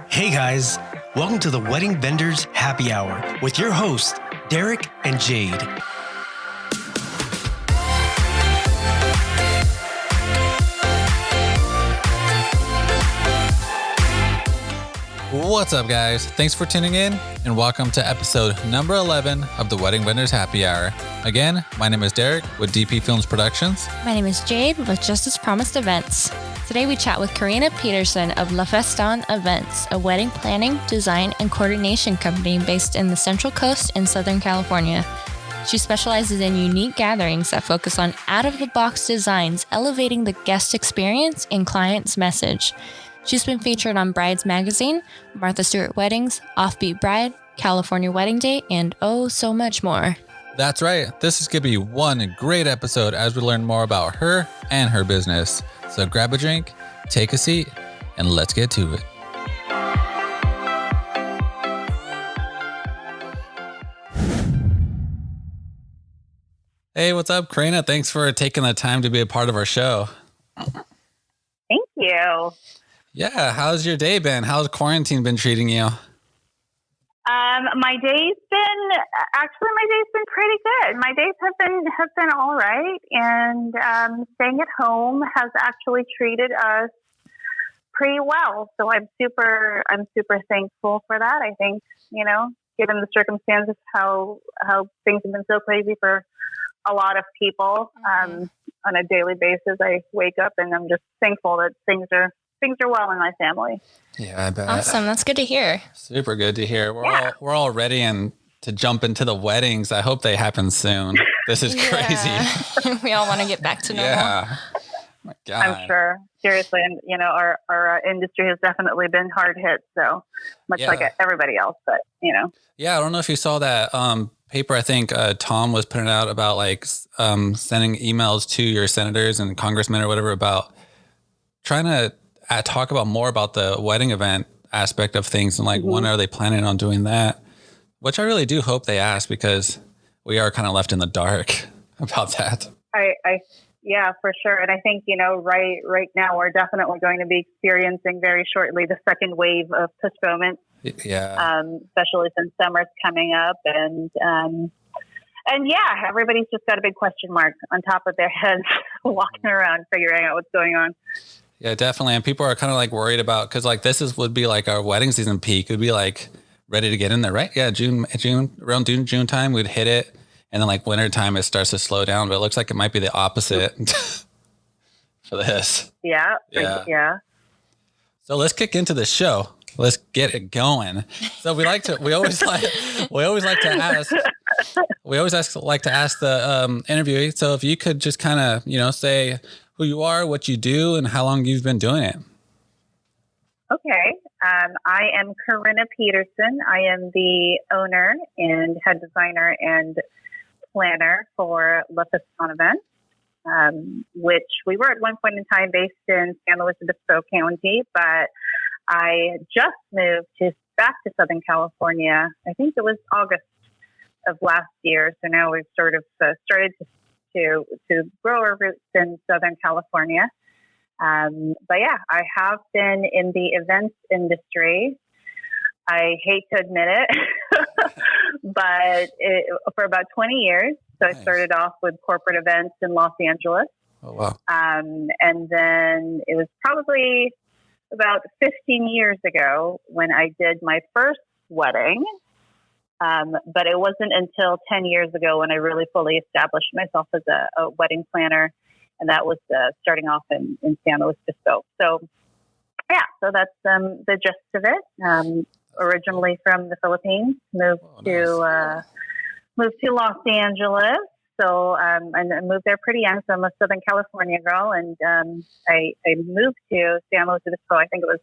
Hey guys, welcome to the Wedding Vendors Happy Hour with your hosts, Derek and Jade. What's up, guys? Thanks for tuning in and welcome to episode number 11 of the Wedding Vendors Happy Hour. Again, my name is Derek with DP Films Productions. My name is Jade with Justice Promised Events. Today we chat with Karina Peterson of La Feston Events, a wedding planning, design, and coordination company based in the Central Coast in Southern California. She specializes in unique gatherings that focus on out-of-the-box designs, elevating the guest experience and client's message. She's been featured on Brides Magazine, Martha Stewart Weddings, Offbeat Bride, California Wedding Day, and oh, so much more. That's right. This is going to be one great episode as we learn more about her and her business. So grab a drink, take a seat, and let's get to it. Hey, what's up, Karina? Thanks for taking the time to be a part of our show. Thank you. Yeah, how's your day been? How's quarantine been treating you? My day's been pretty good. My days have been all right, and staying at home has actually treated us pretty well. So I'm super thankful for that. I think, given the circumstances, how things have been so crazy for a lot of people on a daily basis. I wake up and I'm just thankful that things are well in my family. Yeah, I bet. Awesome. That's good to hear. Super good to hear. We're all ready and to jump into the weddings. I hope they happen soon. This is crazy. We all want to get back to normal. Yeah. My God. I'm sure. Seriously. And, our industry has definitely been hard hit. So much like everybody else, but, Yeah. I don't know if you saw that paper. I think Tom was putting out about sending emails to your senators and congressmen or whatever about trying to talk about more about the wedding event aspect of things and when are they planning on doing that, which I really do hope they ask because we are kind of left in the dark about that. Yeah, for sure. And I think, right now we're definitely going to be experiencing very shortly the second wave of postponement. Yeah. Especially since summer's coming up and everybody's just got a big question mark on top of their heads walking around figuring out what's going on. Yeah, definitely. And people are kind of worried about, cause would be our wedding season peak. It would be ready to get in there, right? Yeah. June, around June time, we'd hit it. And then winter time, it starts to slow down, but it looks like it might be the opposite for this. Yeah. So let's kick into the show. Let's get it going. So we always like to ask the interviewee. So if you could just kind of, say who you are, what you do, and how long you've been doing it. Okay. I am Karina Peterson. I am the owner and head designer and planner for La Feston Events, which we were at one point in time based in San Luis Obispo County, but I just moved back to Southern California. I think it was August of last year. So now we've sort of started to grow our roots in Southern California. But yeah, I have been in the events industry. I hate to admit it, but for about 20 years. So Nice. I started off with corporate events in Los Angeles. Oh, wow. And then it was probably about 15 years ago when I did my first wedding. But it wasn't until 10 years ago when I really fully established myself as a wedding planner. And that was starting off in San Luis Obispo. So, yeah, so that's the gist of it. Originally from the Philippines, moved to Los Angeles. So and I moved there pretty young. So I'm a Southern California girl, and I moved to San Luis Obispo. I think it was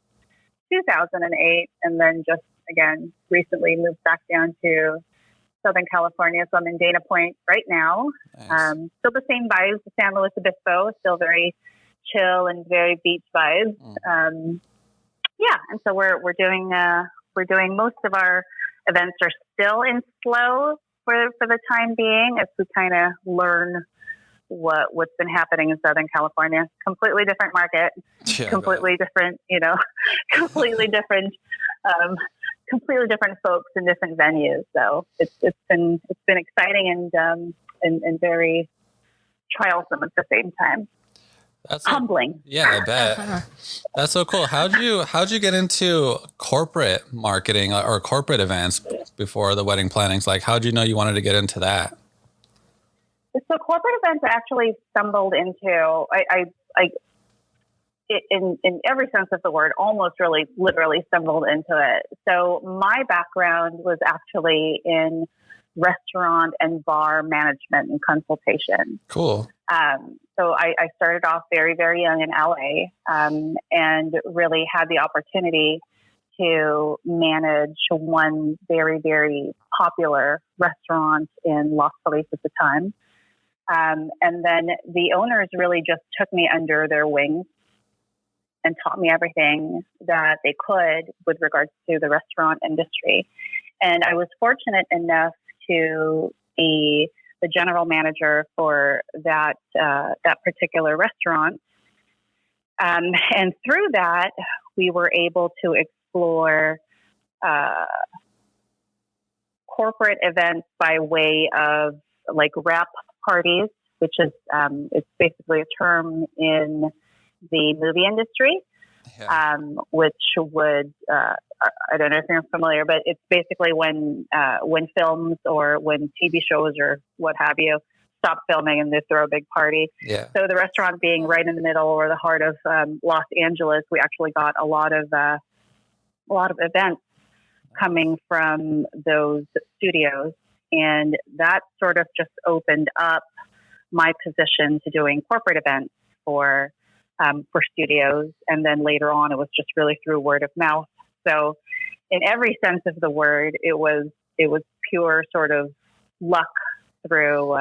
2008, and then just again recently moved back down to Southern California. So I'm in Dana Point right now. Nice. Still the same vibes as San Luis Obispo. Still very chill and very beach vibes. Yeah, and so we're doing most of our events are still in slow for the time being as we kind of learn what's been happening in Southern California. Completely different market, completely different, completely different completely different folks in different venues. So it's been exciting and very trialsome at the same time. That's humbling. Yeah, I bet. That's so cool. How'd you get into corporate marketing or corporate events before the wedding plannings? Like, how'd you know you wanted to get into that? So corporate events I actually stumbled into. In every sense of the word, almost really literally stumbled into it. So my background was actually in restaurant and bar management and consultation. Cool. So I started off very, very young in LA, and really had the opportunity to manage one very, very popular restaurant in Los Feliz at the time. And then the owners really just took me under their wings and taught me everything that they could with regards to the restaurant industry. And I was fortunate enough to be the general manager for that particular restaurant. And through that, we were able to explore corporate events by way of like wrap parties, which is it's basically a term in the movie industry, which would I don't know if you're familiar, but it's basically when films or when TV shows or what have you stop filming and they throw a big party. Yeah. So the restaurant being right in the middle or the heart of Los Angeles, we actually got a lot of events coming from those studios, and that sort of just opened up my position to doing corporate events for studios. And then later on, it was just really through word of mouth. So in every sense of the word, it was pure sort of luck through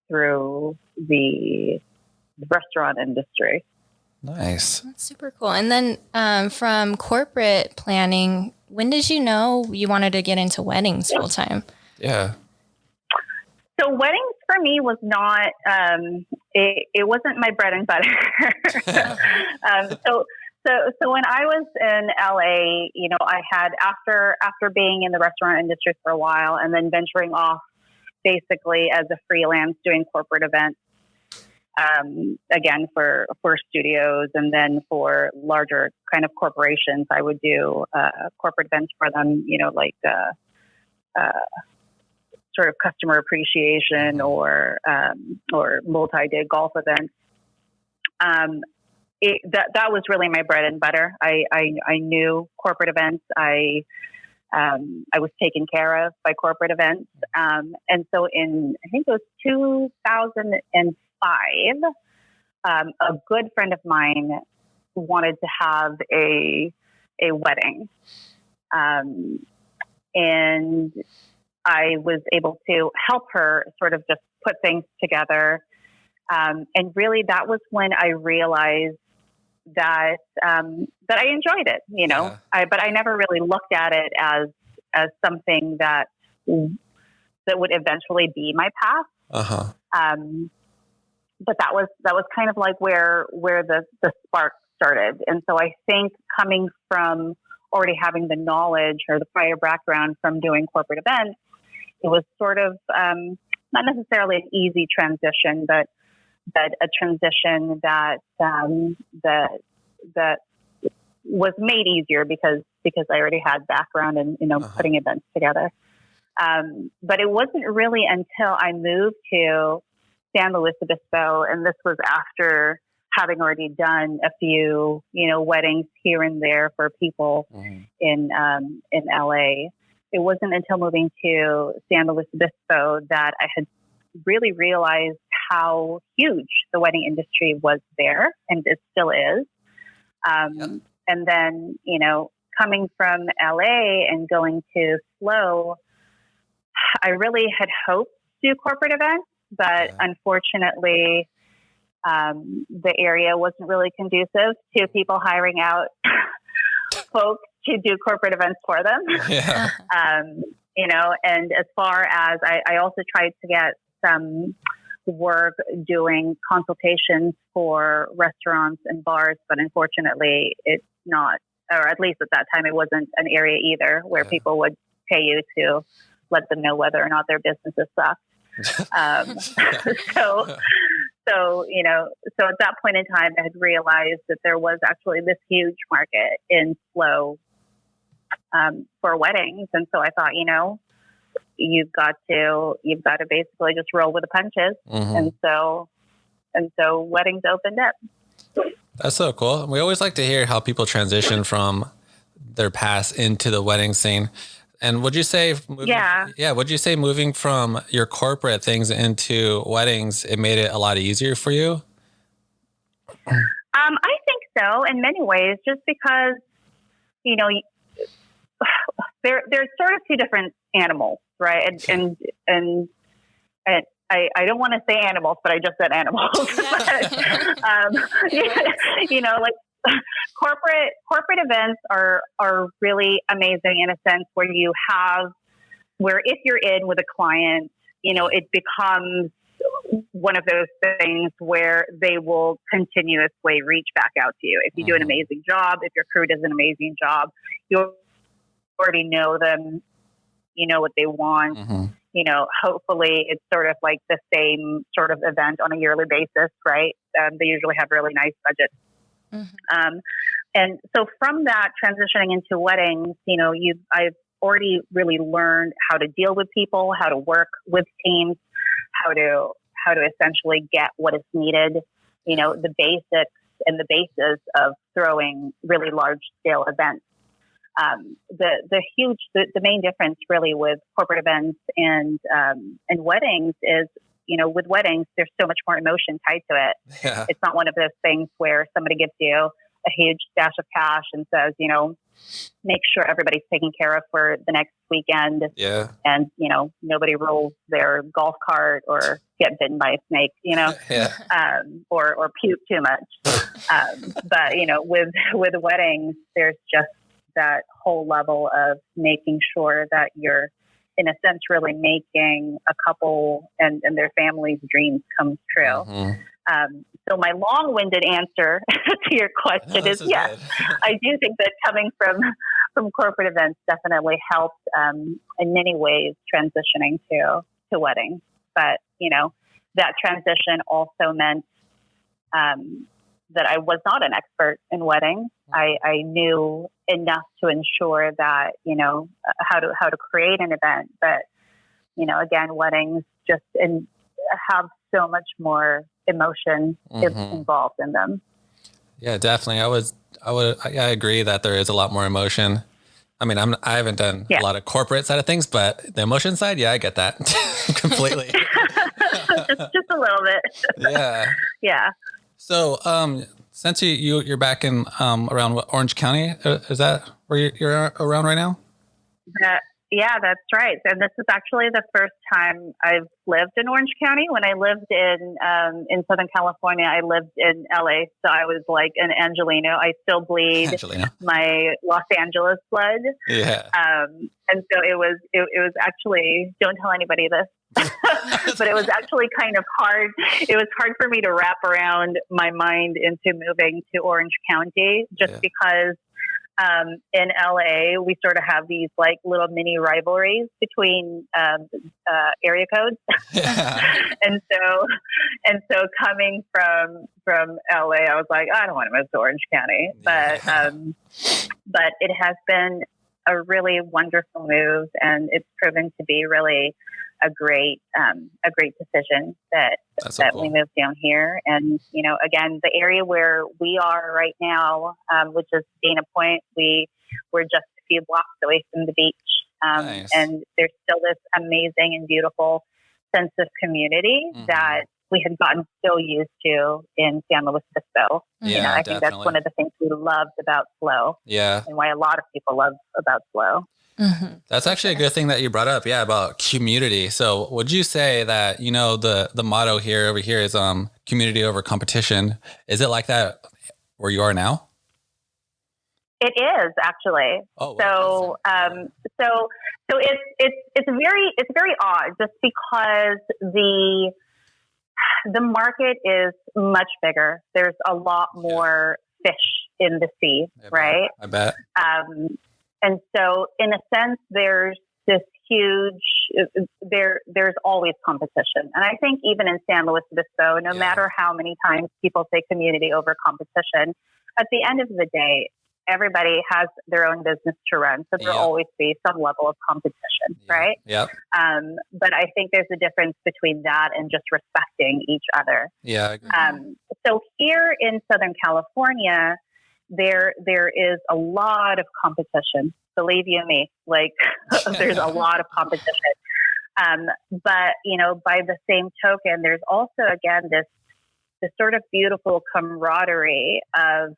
the restaurant industry. Nice. That's super cool. And then from corporate planning, when did you know you wanted to get into weddings full time? Yeah. So weddings for me was not, it wasn't my bread and butter. So when I was in LA, you know, I had, after being in the restaurant industry for a while and then venturing off basically as a freelance doing corporate events, again, for studios and then for larger kind of corporations, I would do corporate events for them, you know, like sort of customer appreciation or multi-day golf events. That was really my bread and butter. I knew corporate events. I was taken care of by corporate events. And so I think it was 2005, a good friend of mine wanted to have a wedding. And I was able to help her sort of just put things together. And really that was when I realized that I enjoyed it, you know, yeah. But I never really looked at it as something that would eventually be my path. Uh-huh. But that was kind of like where the spark started. And so I think coming from already having the knowledge or the prior background from doing corporate events, it was sort of not necessarily an easy transition, but a transition that was made easier because I already had background in, you know, putting events together. But it wasn't really until I moved to San Luis Obispo, and this was after having already done a few, you know, weddings here and there for people in LA. It wasn't until moving to San Luis Obispo that I had really realized how huge the wedding industry was there, and it still is. And then, you know, coming from LA and going to Flow, I really had hoped to do corporate events, but unfortunately, the area wasn't really conducive to people hiring out folks to do corporate events for them. Yeah. You know, and as far as I also tried to get some work doing consultations for restaurants and bars, but unfortunately it's not or at least at that time, it wasn't an area either where people would pay you to let them know whether or not their businesses sucked. So, you know, so at that point in time, I had realized that there was actually this huge market in Flow for weddings. And so I thought, you know, you've got to basically just roll with the punches. And so weddings opened up. That's so cool. We always like to hear how people transition from their past into the wedding scene. And would you say, would you say moving from your corporate things into weddings, it made it a lot easier for you? I think so in many ways, just because, you know, there's sort of two different animals, right? And I don't want to say animals, but I just said animals. You know, like corporate events are really amazing in a sense where if you're in with a client, you know, it becomes one of those things where they will continuously reach back out to you. If you do an amazing job, if your crew does an amazing job, you already know them, you know what they want. You know, hopefully it's sort of like the same sort of event on a yearly basis, right? They usually have really nice budgets. And so from that, transitioning into weddings, you know, I've already really learned how to deal with people, how to work with teams, how to essentially get what is needed, you know, the basics and the basis of throwing really large scale events. The main difference really with corporate events and weddings is, you know, with weddings, there's so much more emotion tied to it. Yeah. It's not one of those things where somebody gives you a huge stash of cash and says, you know, make sure everybody's taken care of for the next weekend. Yeah. And, you know, nobody rolls their golf cart or get bitten by a snake, you know, or puke too much. But, you know, with weddings, there's just that whole level of making sure that you're, in a sense, really making a couple and their family's dreams come true. So my long-winded answer to your question is yes. I do think that coming from corporate events definitely helped in many ways transitioning to weddings. But, you know, that transition also meant that I was not an expert in weddings. I knew enough to ensure that, you know, how to create an event. But, you know, again, weddings just have so much more emotion involved in them. Yeah, definitely. I agree that there is a lot more emotion. I mean, I haven't done a lot of corporate side of things, but the emotion side, I get that completely. just a little bit. Yeah. Yeah. So, since you're back in around Orange County, is that where you're around right now? Yeah, that's right. And this is actually the first time I've lived in Orange County. When I lived in Southern California, I lived in LA, so I was like an Angelino. I still bleed my Los Angeles blood. Yeah. And so it was actually, don't tell anybody this, but it was actually kind of hard. It was hard for me to wrap around my mind into moving to Orange County just because in LA, we sort of have these like little mini rivalries between area codes. and so coming from LA, I was like, I don't want to move to Orange County, but it has been a really wonderful move, and it's proven to be really a great decision that we moved down here. And, you know, again, the area where we are right now, which is Dana Point, we're just a few blocks away from the beach. Nice. And there's still this amazing and beautiful sense of community that we had gotten so used to in San Luis Obispo. Yeah, you know, I think that's one of the things we loved about Flow. Yeah. And why a lot of people love about Flow. That's actually a good thing that you brought up. Yeah, about community. So would you say that, you know, the motto over here is community over competition. Is it like that where you are now? It is actually. Oh, wow. So it's very odd just because the market is much bigger. There's a lot more fish in the sea, right? I bet. And so, in a sense, there's this huge. There's always competition, and I think even in San Luis Obispo, no matter how many times people say community over competition, at the end of the day, everybody has their own business to run, so there'll always be some level of competition, right? Yep. But I think there's a difference between that and just respecting each other. Yeah, I agree. So here in Southern California, there is a lot of competition. Believe you me, like there's a lot of competition. But by the same token, there's also again this sort of beautiful camaraderie of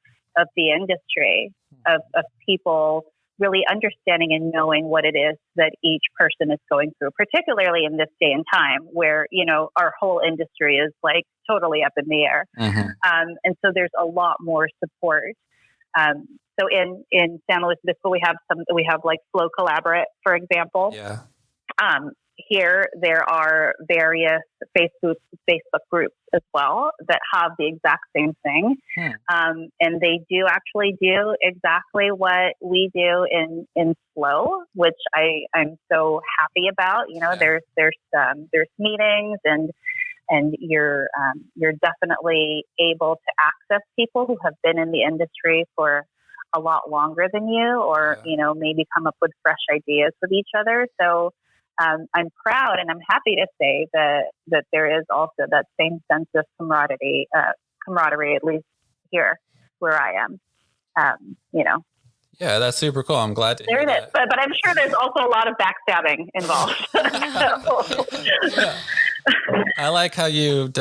the industry, of people really understanding and knowing what it is that each person is going through, particularly in this day and time where, our whole industry is like totally up in the air. Mm-hmm. And so there's a lot more support. So in San Luis Obispo, we have like Flow Collaborate, for example. Yeah. Here, there are various Facebook groups as well that have the exact same thing. And they do actually do exactly what we do in Flow, which I'm so happy about. There's meetings and you're definitely able to access people who have been in the industry for a lot longer than you, or, maybe come up with fresh ideas with each other. So, I'm proud and I'm happy to say that there is also that same sense of camaraderie, at least here where I am. Yeah, that's super cool. I'm glad to hear there it is. But I'm sure there's also a lot of backstabbing involved. Yeah. I like how you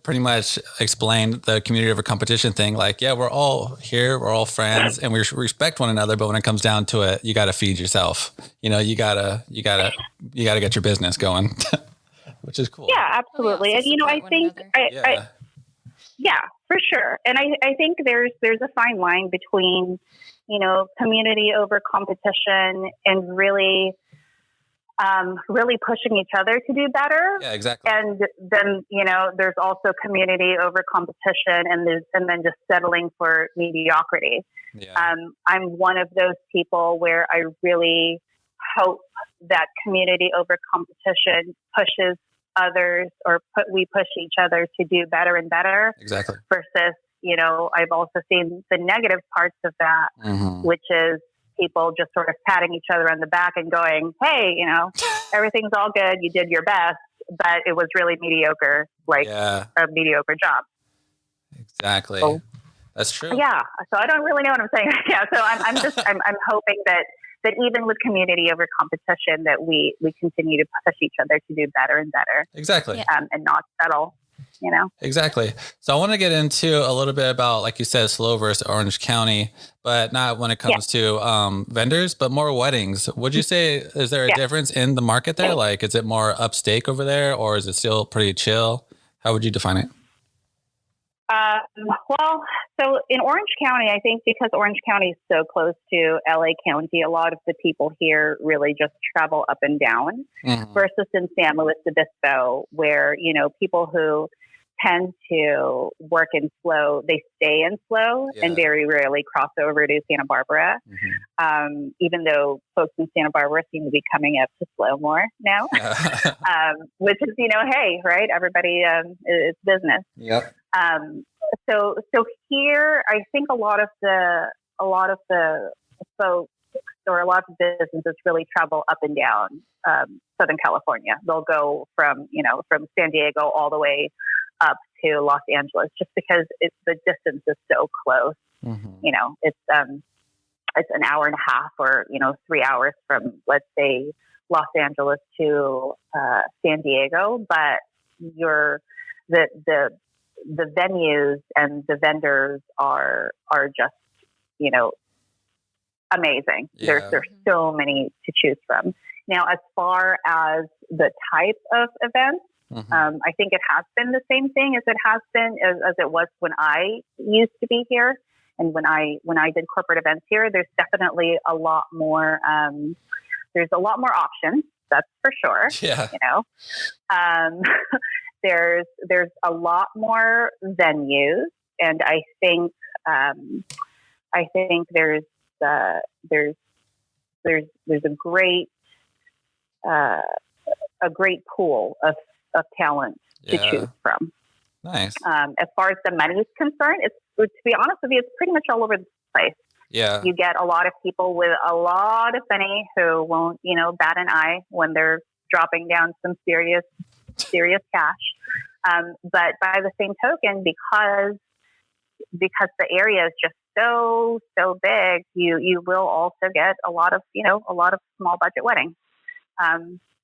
pretty much explained the community over competition thing. Like, yeah, we're all here, we're all friends, and we respect one another. But when it comes down to it, you got to feed yourself. You gotta get your business going, which is cool. Yeah, absolutely. And I think yeah, for sure. And I think there's a fine line between community over competition and really pushing each other to do better. Yeah, exactly. And then, there's also community over competition and then just settling for mediocrity. Yeah. I'm one of those people where I really hope that community over competition pushes others, or we push each other to do better and better. Exactly. Versus, I've also seen the negative parts of that, mm-hmm. which is people just sort of patting each other on the back and going, hey, everything's all good. You did your best, but it was really mediocre, a mediocre job. Exactly. So, that's true. Yeah. So I don't really know what I'm saying. Yeah. So I'm hoping that even with community over competition, that we continue to push each other to do better and better. Exactly. And not settle. Exactly. So I want to get into a little bit about, like you said, SLO versus Orange County, but not when it comes to vendors, but more weddings. Would you say, is there a difference in the market there? Like, is it more upstake over there, or is it still pretty chill? How would you define it? Well, so in Orange County, I think because Orange County is so close to LA County, a lot of the people here really just travel up and down, mm-hmm. versus in San Luis Obispo, where, people who tend to work in SLO, they stay in SLO and very rarely cross over to Santa Barbara. Mm-hmm. Even though folks in Santa Barbara seem to be coming up to SLO more now, which is, hey, right? Everybody, it's business. Yep. So here, I think a lot of the folks, or a lot of businesses really travel up and down Southern California. They'll go from San Diego all the way up to Los Angeles, just because the distance is so close. Mm-hmm. It's an hour and a half, or 3 hours from, let's say, Los Angeles to San Diego, but the venues and the vendors are just, amazing. Yeah. There's so many to choose from. Now, as far as the type of events, mm-hmm. I think it has been the same thing as it was when I used to be here. And when I did corporate events here, there's definitely a lot more, there's a lot more options. That's for sure. Yeah. There's a lot more venues, and I think I think there's a great pool of talent to choose from. Nice. As far as the money is concerned, to be honest with you, it's pretty much all over the place. Yeah. You get a lot of people with a lot of money who won't, bat an eye when they're dropping down some serious cash. But by the same token, because the area is just so big, you will also get a lot of small budget weddings.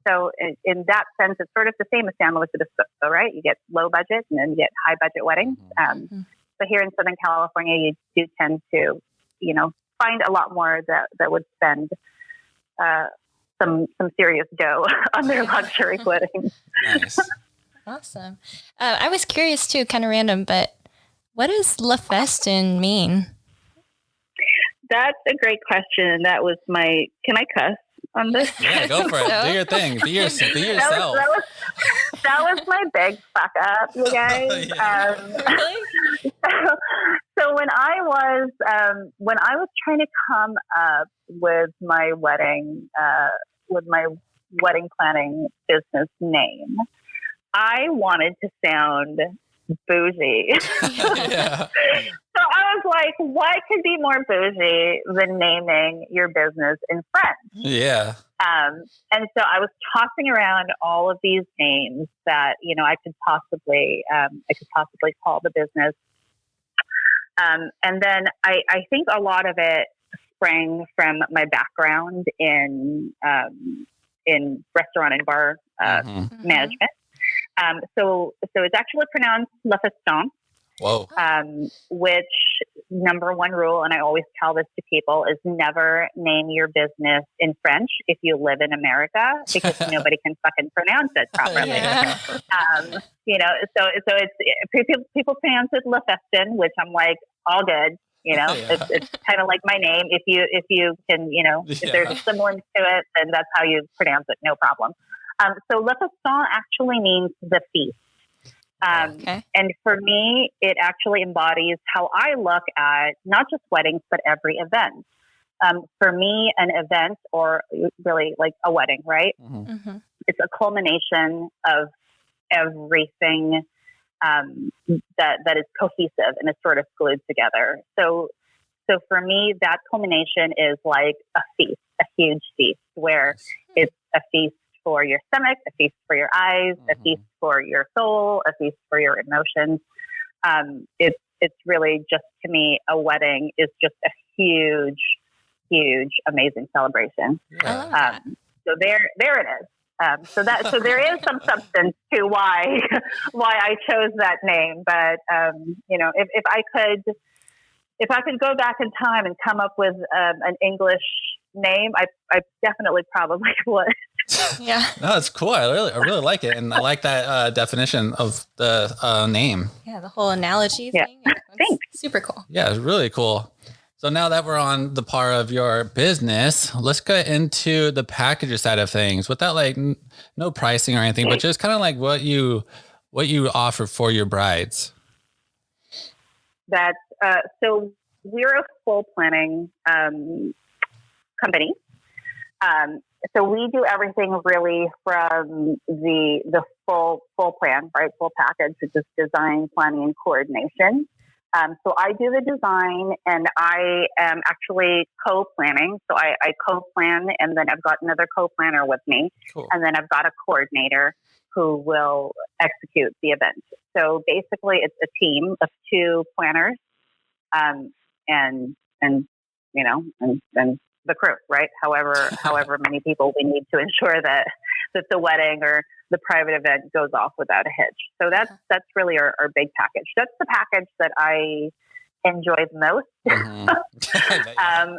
So in that sense, it's sort of the same as San Luis Obispo, right? You get low budget and then you get high budget weddings. But here in Southern California, you do tend to, find a lot more that would spend some serious dough on their luxury weddings. Nice. Awesome. I was curious too, kind of random, but what does La Festin mean? That's a great question. That was can I cuss on this? Yeah, go for it. Do your thing. Be yourself. That was my big fuck up, you guys. Really? So when I was trying to come up with my wedding planning business name, I wanted to sound bougie. Yeah. So I was like, what could be more bougie than naming your business in French? Yeah. And so I was tossing around all of these names that, I could possibly call the business. And then I think a lot of it sprang from my background in restaurant and bar management. So it's actually pronounced La Festin. Whoa. Which number one rule, and I always tell this to people, is never name your business in French if you live in America, because nobody can fucking pronounce it properly. Yeah. So it's people pronounce it La Festin, which I'm like, all good. It's kind of like my name. If you can, if there's a semblance to it, then that's how you pronounce it. No problem. So Le Festin actually means the feast. And for me, it actually embodies how I look at not just weddings, but every event. For me, an event, or really like a wedding, right? Mm-hmm. It's a culmination of everything that is cohesive and is sort of glued together. So for me, that culmination is like a feast, a huge feast, where it's a feast for your stomach, a feast for your eyes, a feast for your soul, a feast for your emotions. It's really just, to me, a wedding is just a huge, amazing celebration. Yeah. So there it is. So there is some substance to why I chose that name. But if I could go back in time and come up with an English name, I definitely probably would. Yeah. No, it's cool. I really like it, and I like that definition of the name. Yeah, the whole analogy thing. Thanks. Super cool. Yeah, it's really cool. So now that we're on the part of your business, let's get into the packages side of things without no pricing or anything, but just kind of like what you offer for your brides. So we're a full planning company. So we do everything really from the full plan, right? Full package, which is design, planning, and coordination. So I do the design, and I am actually co-planning. So I co-plan, and then I've got another co-planner with me. Cool. And then I've got a coordinator who will execute the event. So basically it's a team of 2 planners, and the crew, right? However many people we need to ensure that the wedding or the private event goes off without a hitch. So that's really our big package. That's the package that I enjoy the most.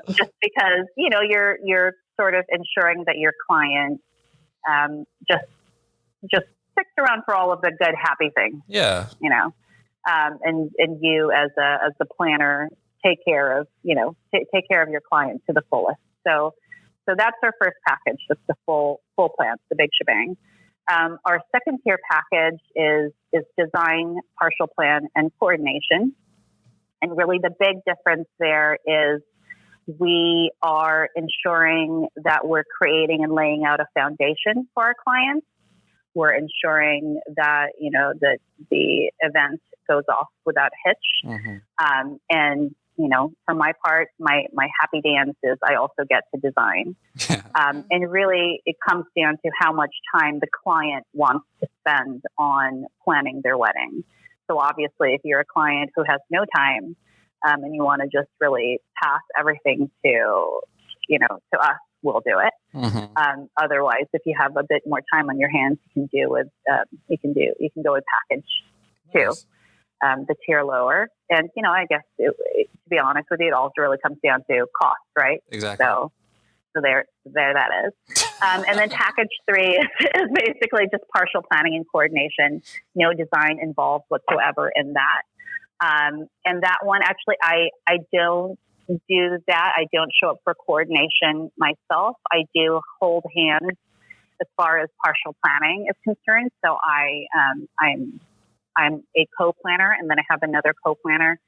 Just because, you're sort of ensuring that your client just sticks around for all of the good, happy things. Yeah. And you as the planner take care of your client to the fullest. So that's our first package. That's the full plan, the big shebang. Our second tier package is design, partial plan, and coordination. And really the big difference there is we are ensuring that we're creating and laying out a foundation for our clients. We're ensuring that, that the event goes off without a hitch. And, for my part, my happy dance is I also get to design. And really it comes down to how much time the client wants to spend on planning their wedding. So obviously if you're a client who has no time, and you want to just really pass everything to us, we'll do it. Otherwise, if you have a bit more time on your hands, you can go with package too, the tier lower. And I guess to be honest with you, it also really comes down to cost, right? Exactly. So there that is. And then package 3 is basically just partial planning and coordination, no design involved whatsoever in that. And that one, actually, I don't do that. I don't show up for coordination myself. I do hold hands as far as partial planning is concerned. So I'm a co-planner, and then I have another co-planner.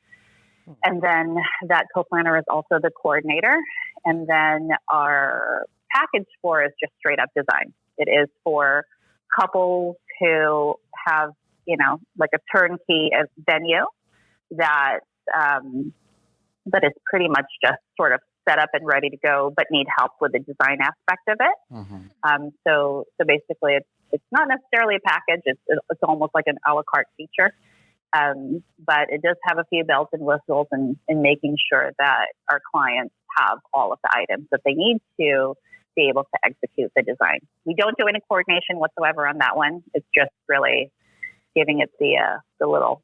And then that co-planner is also the coordinator. And then our package 4 is just straight up design. It is for couples who have, like a turnkey venue that is pretty much just sort of set up and ready to go, but need help with the design aspect of it. So basically it's not necessarily a package. It's almost like an a la carte feature. But it does have a few bells and whistles in making sure that our clients have all of the items that they need to be able to execute the design. We don't do any coordination whatsoever on that one. It's just really giving it the little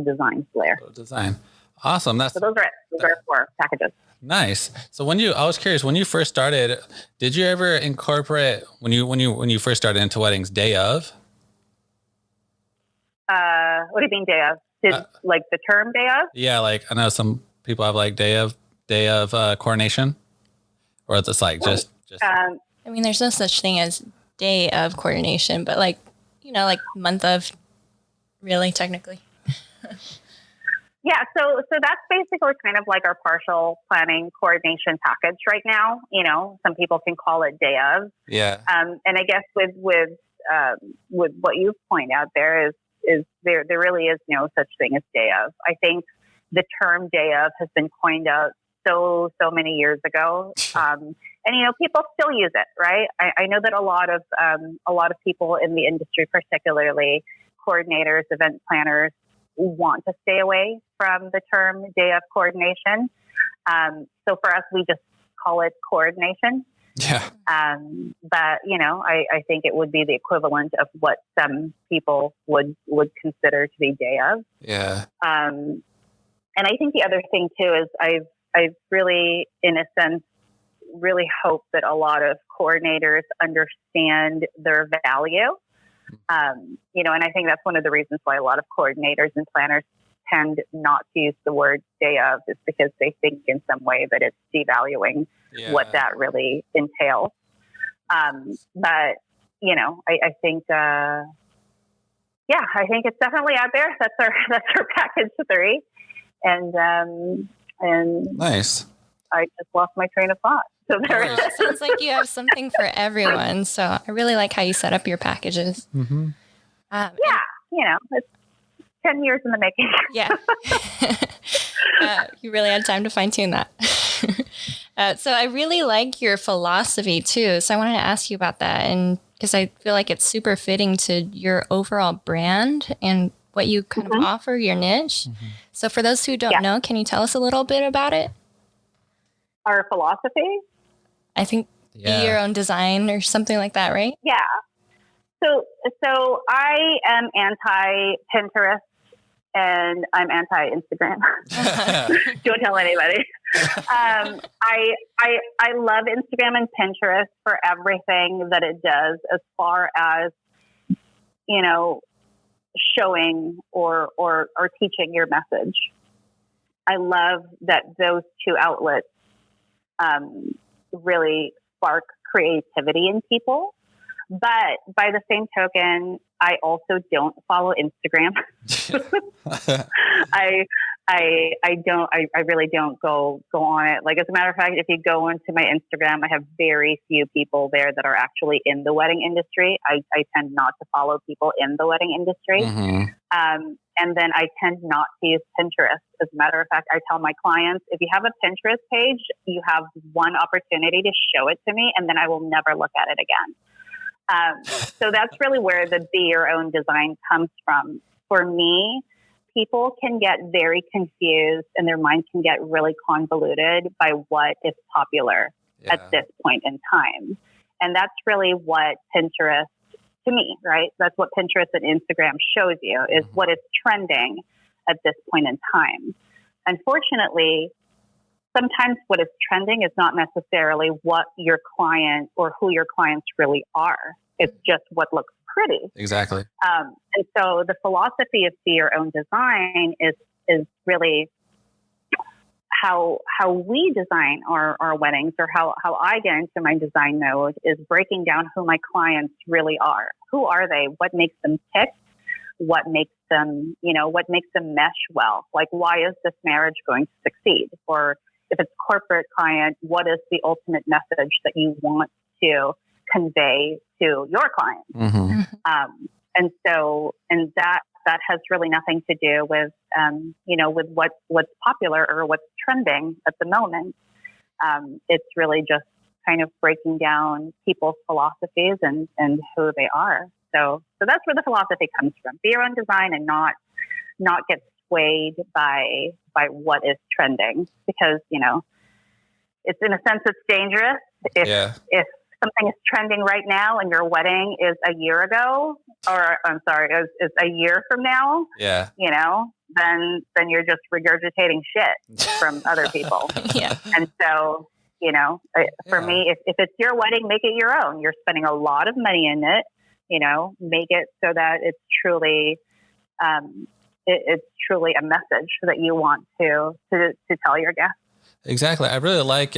design flair. Design. Awesome. So those are it. Those are 4 packages. Nice. So I was curious, when you first started, did you ever incorporate when you first started into weddings, day of? What do you mean day of? Like the term day of? Yeah, like I know some people have like day of coronation, or it's like just. I mean, there's no such thing as day of coordination, but like month of, really technically. Yeah, so that's basically kind of like our partial planning coordination package right now. Some people can call it day of. Yeah. And I guess with what you point out there is there really is no such thing as day of. I think the term day of has been coined out so many years ago. And people still use it, right? I know that a lot of people in the industry, particularly coordinators, event planners, want to stay away from the term day of coordination. So for us, we just call it coordination. Yeah. But I think it would be the equivalent of what some people would consider to be day of. Yeah. And I think the other thing too is I've really, in a sense, really hope that a lot of coordinators understand their value. And I think that's one of the reasons why a lot of coordinators and planners tend not to use the word day of, is because they think in some way that it's devaluing what that really entails. But I think, I think it's definitely out there. That's our package 3. And Nice. I just lost my train of thought. So there it is. Sounds like you have something for everyone. So I really like how you set up your packages. Mm-hmm. It's 10 years in the making. Yeah. You really had time to fine tune that. So I really like your philosophy too. So I wanted to ask you about that, and because I feel like it's super fitting to your overall brand and what you kind of offer, your niche. Mm-hmm. So for those who don't know, can you tell us a little bit about it? Our philosophy? I think be your own design or something like that, right? Yeah. So I am anti-Pinterest and I'm anti-Instagram. Don't tell anybody. I love Instagram and Pinterest for everything that it does as far as, showing or teaching your message. I love that those two outlets really spark creativity in people. But by the same token, I also don't follow Instagram. I really don't go on it. Like, as a matter of fact, if you go into my Instagram, I have very few people there that are actually in the wedding industry. I tend not to follow people in the wedding industry. And then I tend not to use Pinterest. As a matter of fact, I tell my clients, if you have a Pinterest page, you have one opportunity to show it to me, and then I will never look at it again. So that's really where the be your own design comes from. For me, people can get very confused and their minds can get really convoluted by what is popular at this point in time. And that's really what Pinterest, to me, right? That's what Pinterest and Instagram shows you, is what is trending at this point in time. Unfortunately, sometimes what is trending is not necessarily what your client or who your clients really are. It's just what looks pretty. Exactly. And so the philosophy of be your own design is really how we design our weddings, or how I get into my design mode, is breaking down who my clients really are. Who are they? What makes them tick? What makes them mesh well? Like, why is this marriage going to succeed? Or if it's corporate client, what is the ultimate message that you want to convey to your client? And that has really nothing to do with, with what's popular or what's trending at the moment. It's really just kind of breaking down people's philosophies and who they are. So that's where the philosophy comes from. Be your own design and not get swayed by what is trending, because, it's, in a sense, it's dangerous. If something is trending right now and your wedding is a year ago, or I'm sorry, is a year from now, then you're just regurgitating shit from other people. And so, for me, if it's your wedding, make it your own. You're spending a lot of money in it, make it so that it's truly, it's truly a message that you want to tell your guests. Exactly. I really like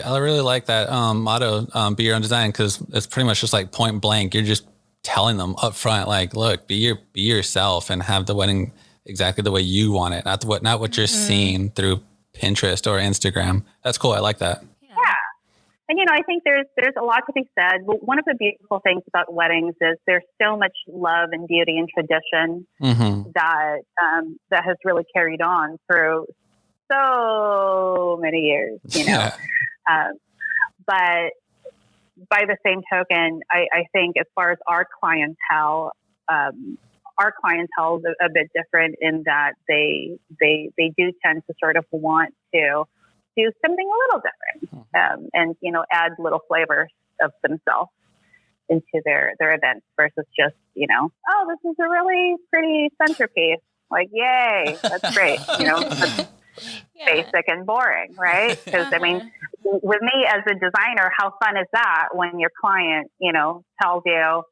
that motto, be your own design, because it's pretty much just like point blank. You're just telling them up front, like, look, be yourself and have the wedding exactly the way you want it, not what you're seeing through Pinterest or Instagram. That's cool. I like that. Yeah. And, I think there's a lot to be said. But one of the beautiful things about weddings is there's so much love and beauty and tradition that has really carried on through so many years, but by the same token, I think as far as our clientele is a bit different in that they do tend to sort of want to do something a little different, and add little flavors of themselves into their events versus just oh, this is a really pretty centerpiece, like, yay, that's great, that's basic and boring, right? Because I mean, with me as a designer, how fun is that when your client tells you,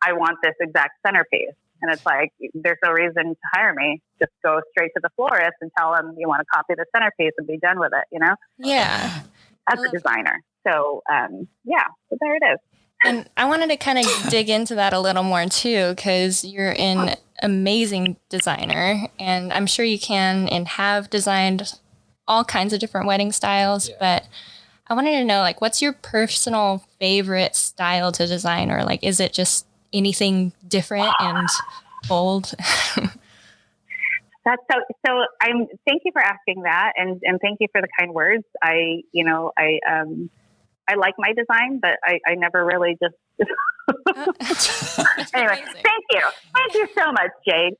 I want this exact centerpiece, and it's like, there's no reason to hire me. Just go straight to the florist and tell them you want to copy the centerpiece and be done with it, as a designer. So so there it is. And I wanted to kind of dig into that a little more too, because you're an amazing designer, and I'm sure you can and have designed all kinds of different wedding styles. But I wanted to know, like, what's your personal favorite style to design, or like, is it just anything different and bold? That's so. Thank you for asking that, and thank you for the kind words. I like my design, but I never really just. Anyway, thank you so much, Jade.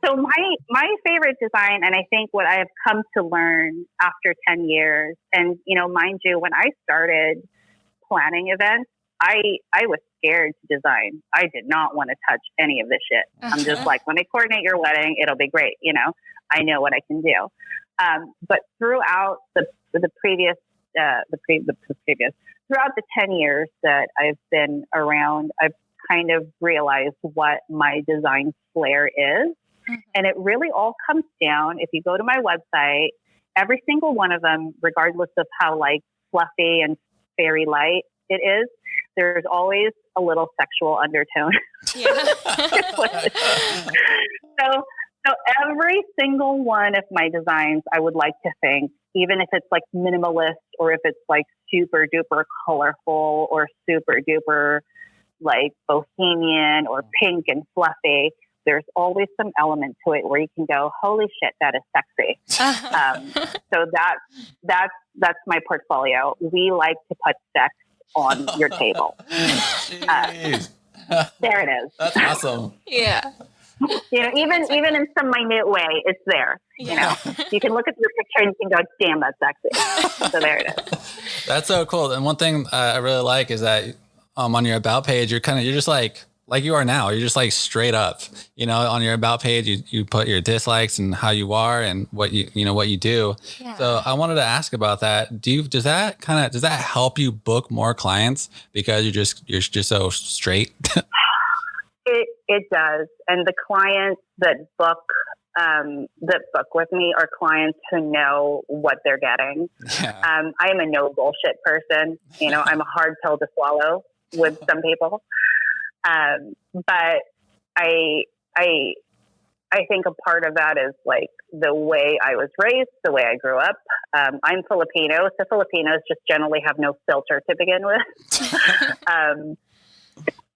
So my favorite design, and I think what I have come to learn after 10 years, and mind you, when I started planning events, I was scared to design. I did not want to touch any of this shit. I'm just like, when I coordinate your wedding, it'll be great. I know what I can do. But throughout the previous throughout the 10 years that I've been around, I've kind of realized what my design flair is. And it really all comes down, if you go to my website, every single one of them, regardless of how like fluffy and fairy light it is, there's always a little sexual undertone. So every single one of my designs, I would like to think, even if it's like minimalist or if it's like super duper colorful or super duper like bohemian or pink and fluffy, there's always some element to it where you can go, holy shit, that is sexy. So that's my portfolio. We like to put sex on your table. There it is. That's awesome. Yeah. You know, even in some minute way, it's there. You know, you can look at your picture and you can go, damn, that's sexy. So there it is. That's so cool. And one thing I really like is that on your about page, you're just like you are now. You're just like straight up, you know, on your about page, you put your dislikes and how you are and what what you do. Yeah. So I wanted to ask about that. Does that help you book more clients because you're just so straight? It does. And the clients that book with me are clients who know what they're getting. Yeah. I am a no bullshit person. You know, I'm a hard pill to swallow with some people. But I think a part of that is like the way I was raised, the way I grew up. I'm Filipino, so Filipinos just generally have no filter to begin with.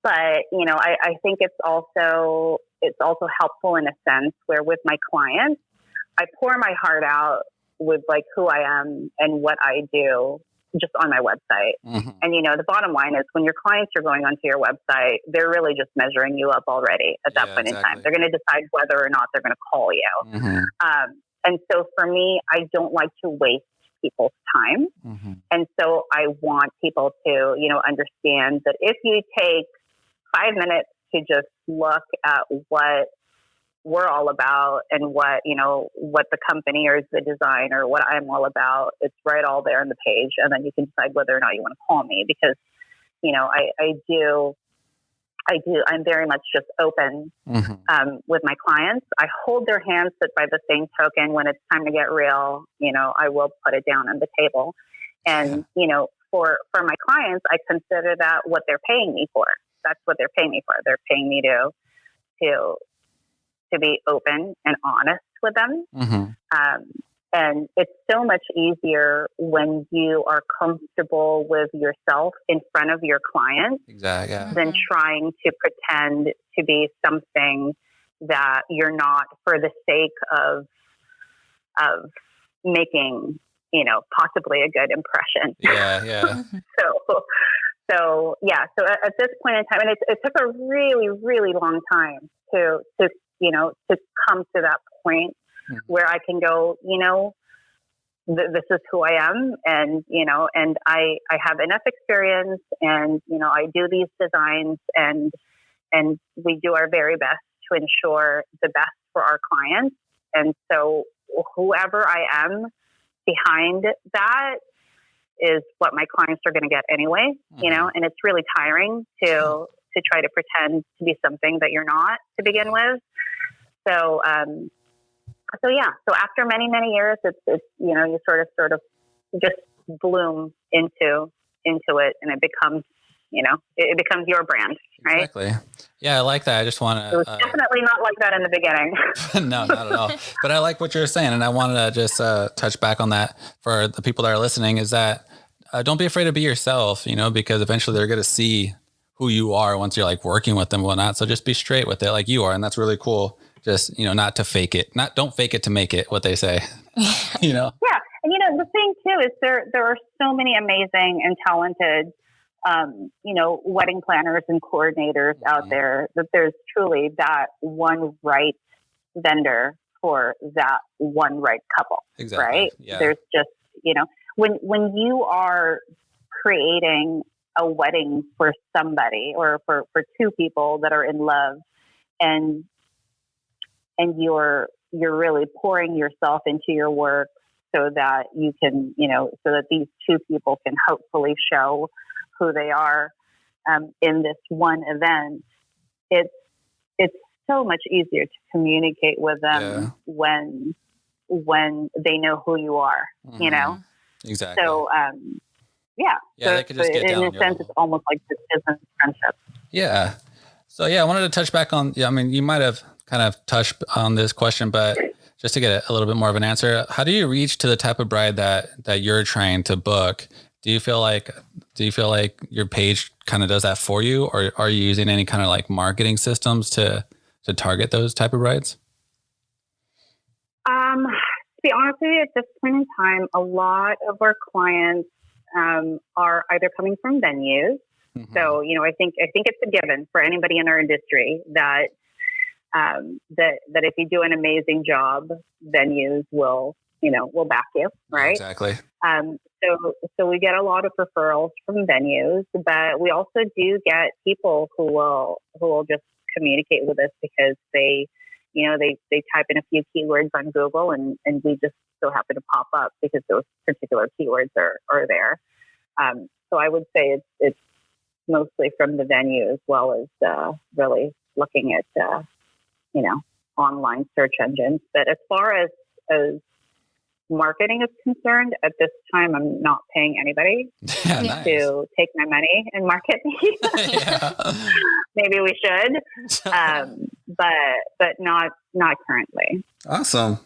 But, you know, I think it's also helpful in a sense where with my clients, I pour my heart out with like who I am and what I do just on my website. Mm-hmm. And, you know, the bottom line is when your clients are going onto your website, they're really just measuring you up already at that point in time. They're going to decide whether or not they're going to call you. Mm-hmm. And so for me, I don't like to waste people's time. Mm-hmm. And so I want people to, you know, understand that if you take 5 minutes to just look at what we're all about and what the company or the design or what I'm all about, it's right all there on the page. And then you can decide whether or not you want to call me because, you know, I'm very much just open with my clients. I hold their hands, but by the same token, when it's time to get real, you know, I will put it down on the table. And, you know, for my clients, I consider that what they're paying me for. That's what they're paying me for. They're paying me to be open and honest with them. Mm-hmm. And it's so much easier when you are comfortable with yourself in front of your client than trying to pretend to be something that you're not for the sake of making, you know, possibly a good impression. Yeah. So at this point in time, and it took a really, really long time to come to that point where I can go, you know, this is who I am. And, you know, and I have enough experience and, you know, I do these designs and we do our very best to ensure the best for our clients. And so whoever I am behind that is what my clients are going to get anyway, you know, and it's really tiring to try to pretend to be something that you're not to begin with. So after many, many years, it's, you know, you sort of just bloom into it and it becomes, you know, it becomes your brand, right? Exactly. Yeah, I like that. I just want to... It was definitely not like that in the beginning. No, not at all. But I like what you're saying. And I wanted to just touch back on that for the people that are listening is that don't be afraid to be yourself, you know, because eventually they're going to see who you are once you're like working with them and whatnot. So just be straight with it like you are. And that's really cool. Just, you know, not to fake it, don't fake it to make it, what they say, you know? Yeah. And, you know, the thing too is there are so many amazing and talented, you know, wedding planners and coordinators out there that there's truly that one right vendor for that one right couple. Exactly. Right. Yeah. There's just, you know, when you are creating a wedding for somebody or for two people that are in love and you're really pouring yourself into your work so that you can, you know, so that these two people can hopefully show who they are in this one event. It's so much easier to communicate with them when they know who you are, you know? Exactly. So, so they could just get down in a sense, it's almost like this business friendship. Yeah. So, I wanted to touch back on, I mean, you might have kind of touched on this question, but just to get a little bit more of an answer, how do you reach to the type of bride that you're trying to book? Do you feel like your page kind of does that for you, or are you using any kind of like marketing systems to target those type of brides? To be honest with you, at this point in time, a lot of our clients are either coming from venues. Mm-hmm. So, I think it's a given for anybody in our industry that if you do an amazing job, venues will back you, right? Exactly. So we get a lot of referrals from venues, but we also do get people who will just communicate with us because they type in a few keywords on Google and we just so happen to pop up because those particular keywords are there. So I would say it's mostly from the venue as well as really looking at online search engines. But as far as marketing is concerned, at this time I'm not paying anybody to take my money and market me. Maybe we should, but not currently. Awesome,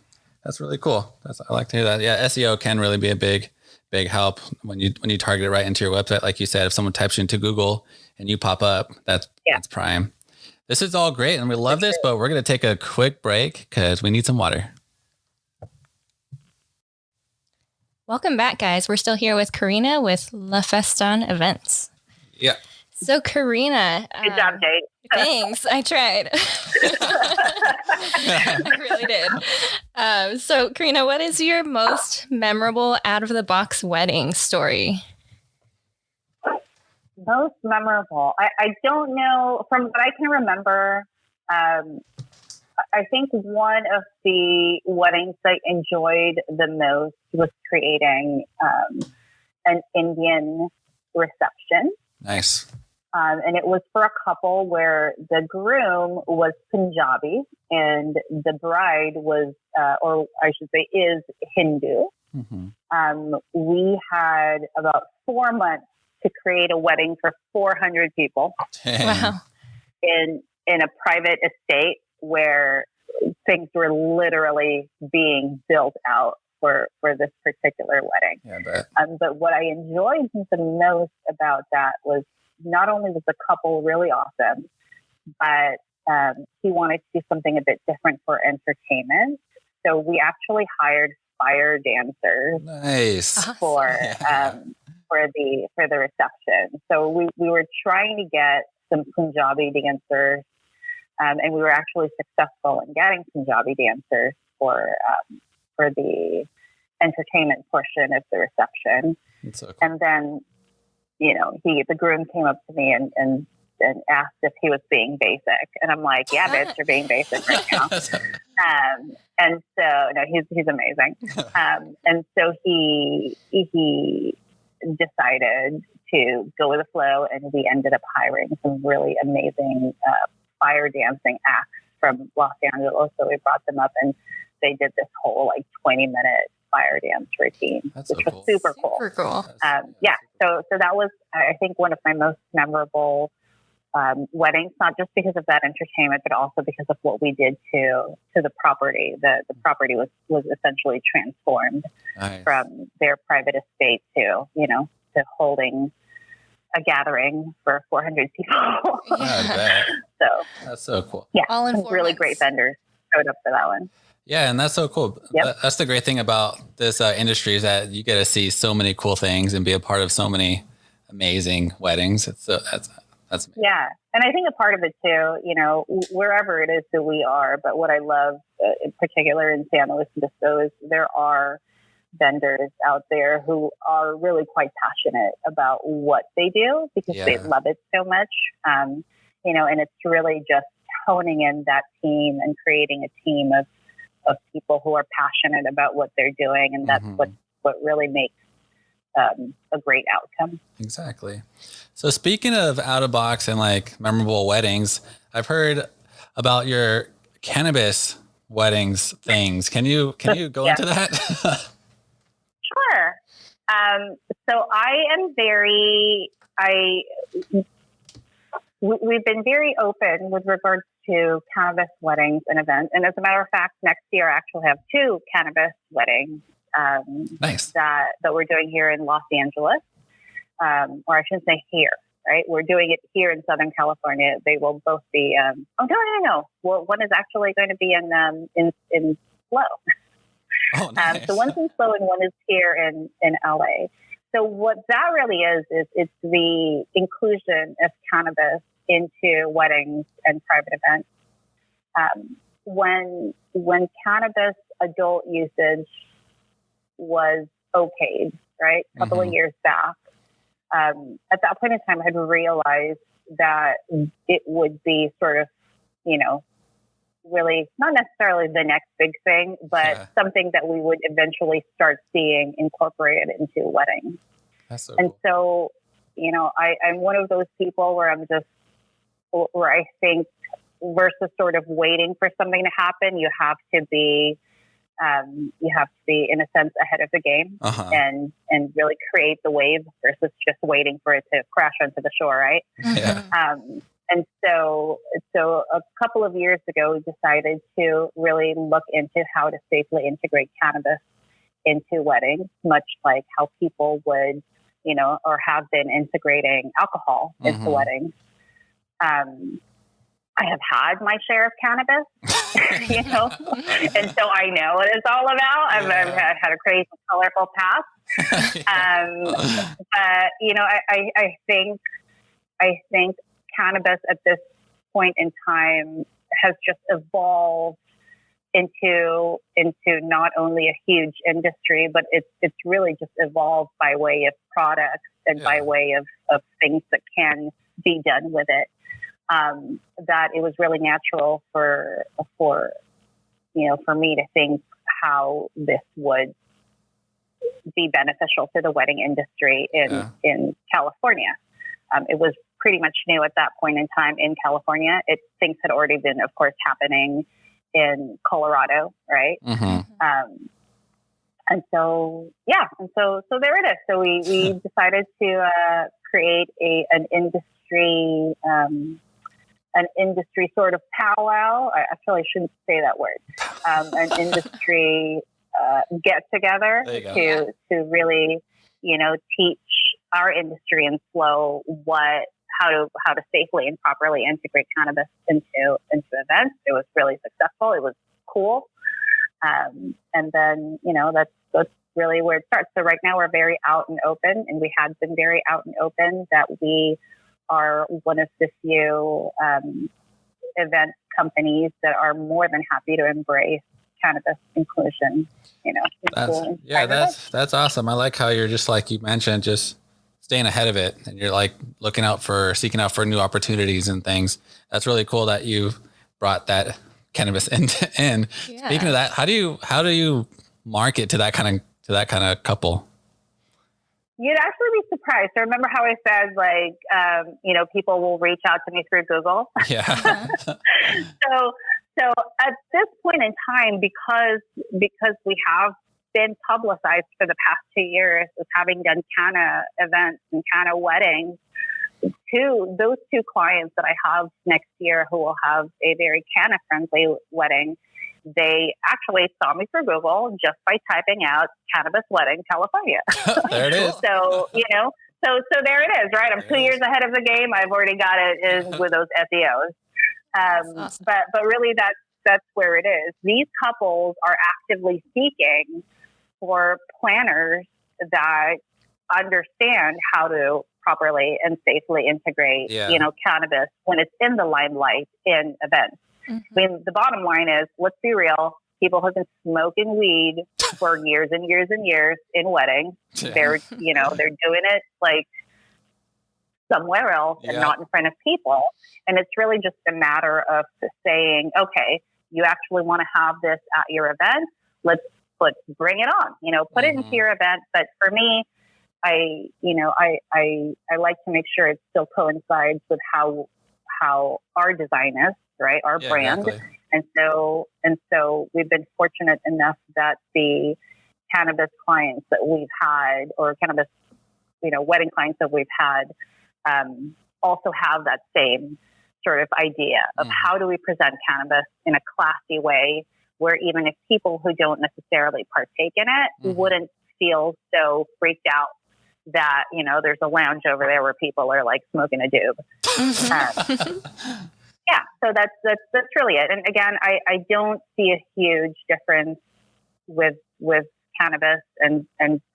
that's really cool. I like to hear that. Yeah, SEO can really be a big help when you target it right into your website. Like you said, if someone types you into Google and you pop up, that's prime. This is all great and we love this, but we're going to take a quick break because we need some water. Welcome back, guys. We're still here with Karina with La Feston Events. Yeah. So Karina. Good job, Jake. Thanks. I tried. I really did. So Karina, what is your most memorable out-of-the-box wedding story? Most memorable. I don't know. From what I can remember, I think one of the weddings I enjoyed the most was creating an Indian reception. Nice. And it was for a couple where the groom was Punjabi and the bride was, or I should say is Hindu. Mm-hmm. We had about 4 months to create a wedding for 400 people. Dang. Wow. In a private estate where things were literally being built out for this particular wedding. Yeah, I bet. But what I enjoyed the most about that was not only was the couple really awesome, but he wanted to do something a bit different for entertainment. So we actually hired fire dancers. Nice. For the reception. So we were trying to get some Punjabi dancers, and we were actually successful in getting Punjabi dancers for the entertainment portion of the reception. That's so cool. And then, the groom came up to me and asked if he was being basic, and I'm like, "Yeah, bitch, you're being basic right now." And so, no, he's amazing. And so he decided to go with the flow, and we ended up hiring some really amazing fire dancing acts from Los Angeles. So we brought them up and they did this whole 20-minute fire dance routine, which was super cool. Super cool. So that was, I think, one of my most memorable weddings, not just because of that entertainment, but also because of what we did to the property. The property was essentially transformed from their private estate to holding a gathering for 400 people. Yeah, so that's so cool. Yeah, all in 4 really months. great vendors showed up for that one. Yeah, and that's so cool. Yep. That's the great thing about this industry is that you get to see so many cool things and be a part of so many amazing weddings. That's amazing. Yeah, and I think a part of it too, wherever it is that we are, but what I love in particular in San Luis Obispo is there are vendors out there who are really quite passionate about what they do because they love it so much. And it's really just honing in that team and creating a team of people who are passionate about what they're doing. And that's what really makes a great outcome. Exactly. So speaking of out of box and memorable weddings, I've heard about your cannabis weddings things. Can you go into that? Sure. So we've been very open with regards to cannabis weddings and events. And as a matter of fact, next year I actually have 2 cannabis weddings Nice. that we're doing here in Los Angeles, or I shouldn't say here, right? We're doing it here in Southern California. They will both be. No. Well, one is actually going to be in Flow. Oh, nice. So one's in Flow and one is here in LA. So what that really is it's the inclusion of cannabis into weddings and private events. When cannabis adult usage was okayed, right, a couple of years back, at that point in time, I had realized that it would be sort of, really not necessarily the next big thing, but something that we would eventually start seeing incorporated into weddings. That's so And cool. so, I'm one of those people where where I think versus sort of waiting for something to happen, you have to be in a sense ahead of the game and really create the wave versus just waiting for it to crash onto the shore, right? Yeah. And so a couple of years ago, we decided to really look into how to safely integrate cannabis into weddings, much like how people would, or have been integrating alcohol into weddings. I have had my share of cannabis, and so I know what it's all about. I've had a crazy, colorful past. But, I think cannabis at this point in time has just evolved into not only a huge industry, but it's really just evolved by way of products and by way of things that can be done with it. That it was really natural for me to think how this would be beneficial to the wedding industry in California. It was pretty much new at that point in time in California. Things had already been, of course, happening in Colorado, right? And so there it is. So we decided to create an industry sort of powwow. I actually shouldn't say that word. An industry get together to really, teach our industry in Flow how to safely and properly integrate cannabis into events. It was really successful. It was cool. And then, that's really where it starts. So right now we're very out and open, and we had been very out and open that we are one of the few event companies that are more than happy to embrace cannabis inclusion. That's awesome. I like how you're just like you mentioned, just staying ahead of it, and you're like seeking out for new opportunities and things. That's really cool that you brought that cannabis in. Yeah. Speaking of that, how do you market to that kind of couple? You'd actually be surprised. I remember how I said, people will reach out to me through Google. Yeah. So at this point in time, because we have been publicized for the past 2 years as having done canna events and canna weddings, those 2 clients that I have next year who will have a very canna-friendly wedding, they actually saw me through Google just by typing out cannabis wedding California. There it is. So, so there it is, right? I'm 2 years ahead of the game. I've already got it in with those SEOs. Awesome. But really that's where it is. These couples are actively seeking for planners that understand how to properly and safely integrate, cannabis when it's in the limelight in events. I mean, the bottom line is, let's be real. People have been smoking weed for years and years and years in weddings. Yeah. They're doing it like somewhere else and not in front of people. And it's really just a matter of saying, okay, you actually want to have this at your event. Let's bring it on, put it into your event. But for me, I like to make sure it still coincides with how our design is, right? Our brand. Exactly. And so we've been fortunate enough that the cannabis clients that we've had, or cannabis, wedding clients that we've had, also have that same sort of idea of how do we present cannabis in a classy way where even if people who don't necessarily partake in it wouldn't feel so freaked out that, you know, there's a lounge over there where people are like smoking a doob. Yeah, so that's really it. And again, I don't see a huge difference with cannabis and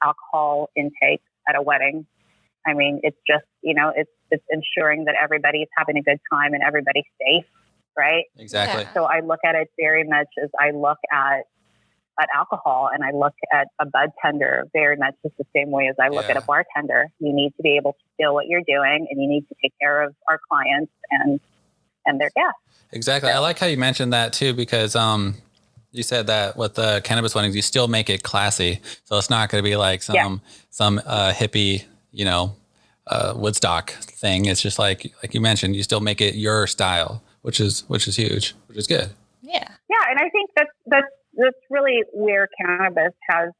alcohol intake at a wedding. I mean, it's just, you know, it's ensuring that everybody's having a good time and everybody's safe, right? Exactly. So I look at it very much as I look at alcohol, and I look at a bud tender very much just the same way as I look at a bartender. You need to be able to feel what you're doing, and you need to take care of our clients and their guests. Exactly. I like how you mentioned that too, because you said that with the cannabis weddings, you still make it classy. So it's not going to be like some hippie, you know, Woodstock thing. It's just like you mentioned, you still make it your style, which is huge, which is good. Yeah. Yeah. And I think that's really where cannabis has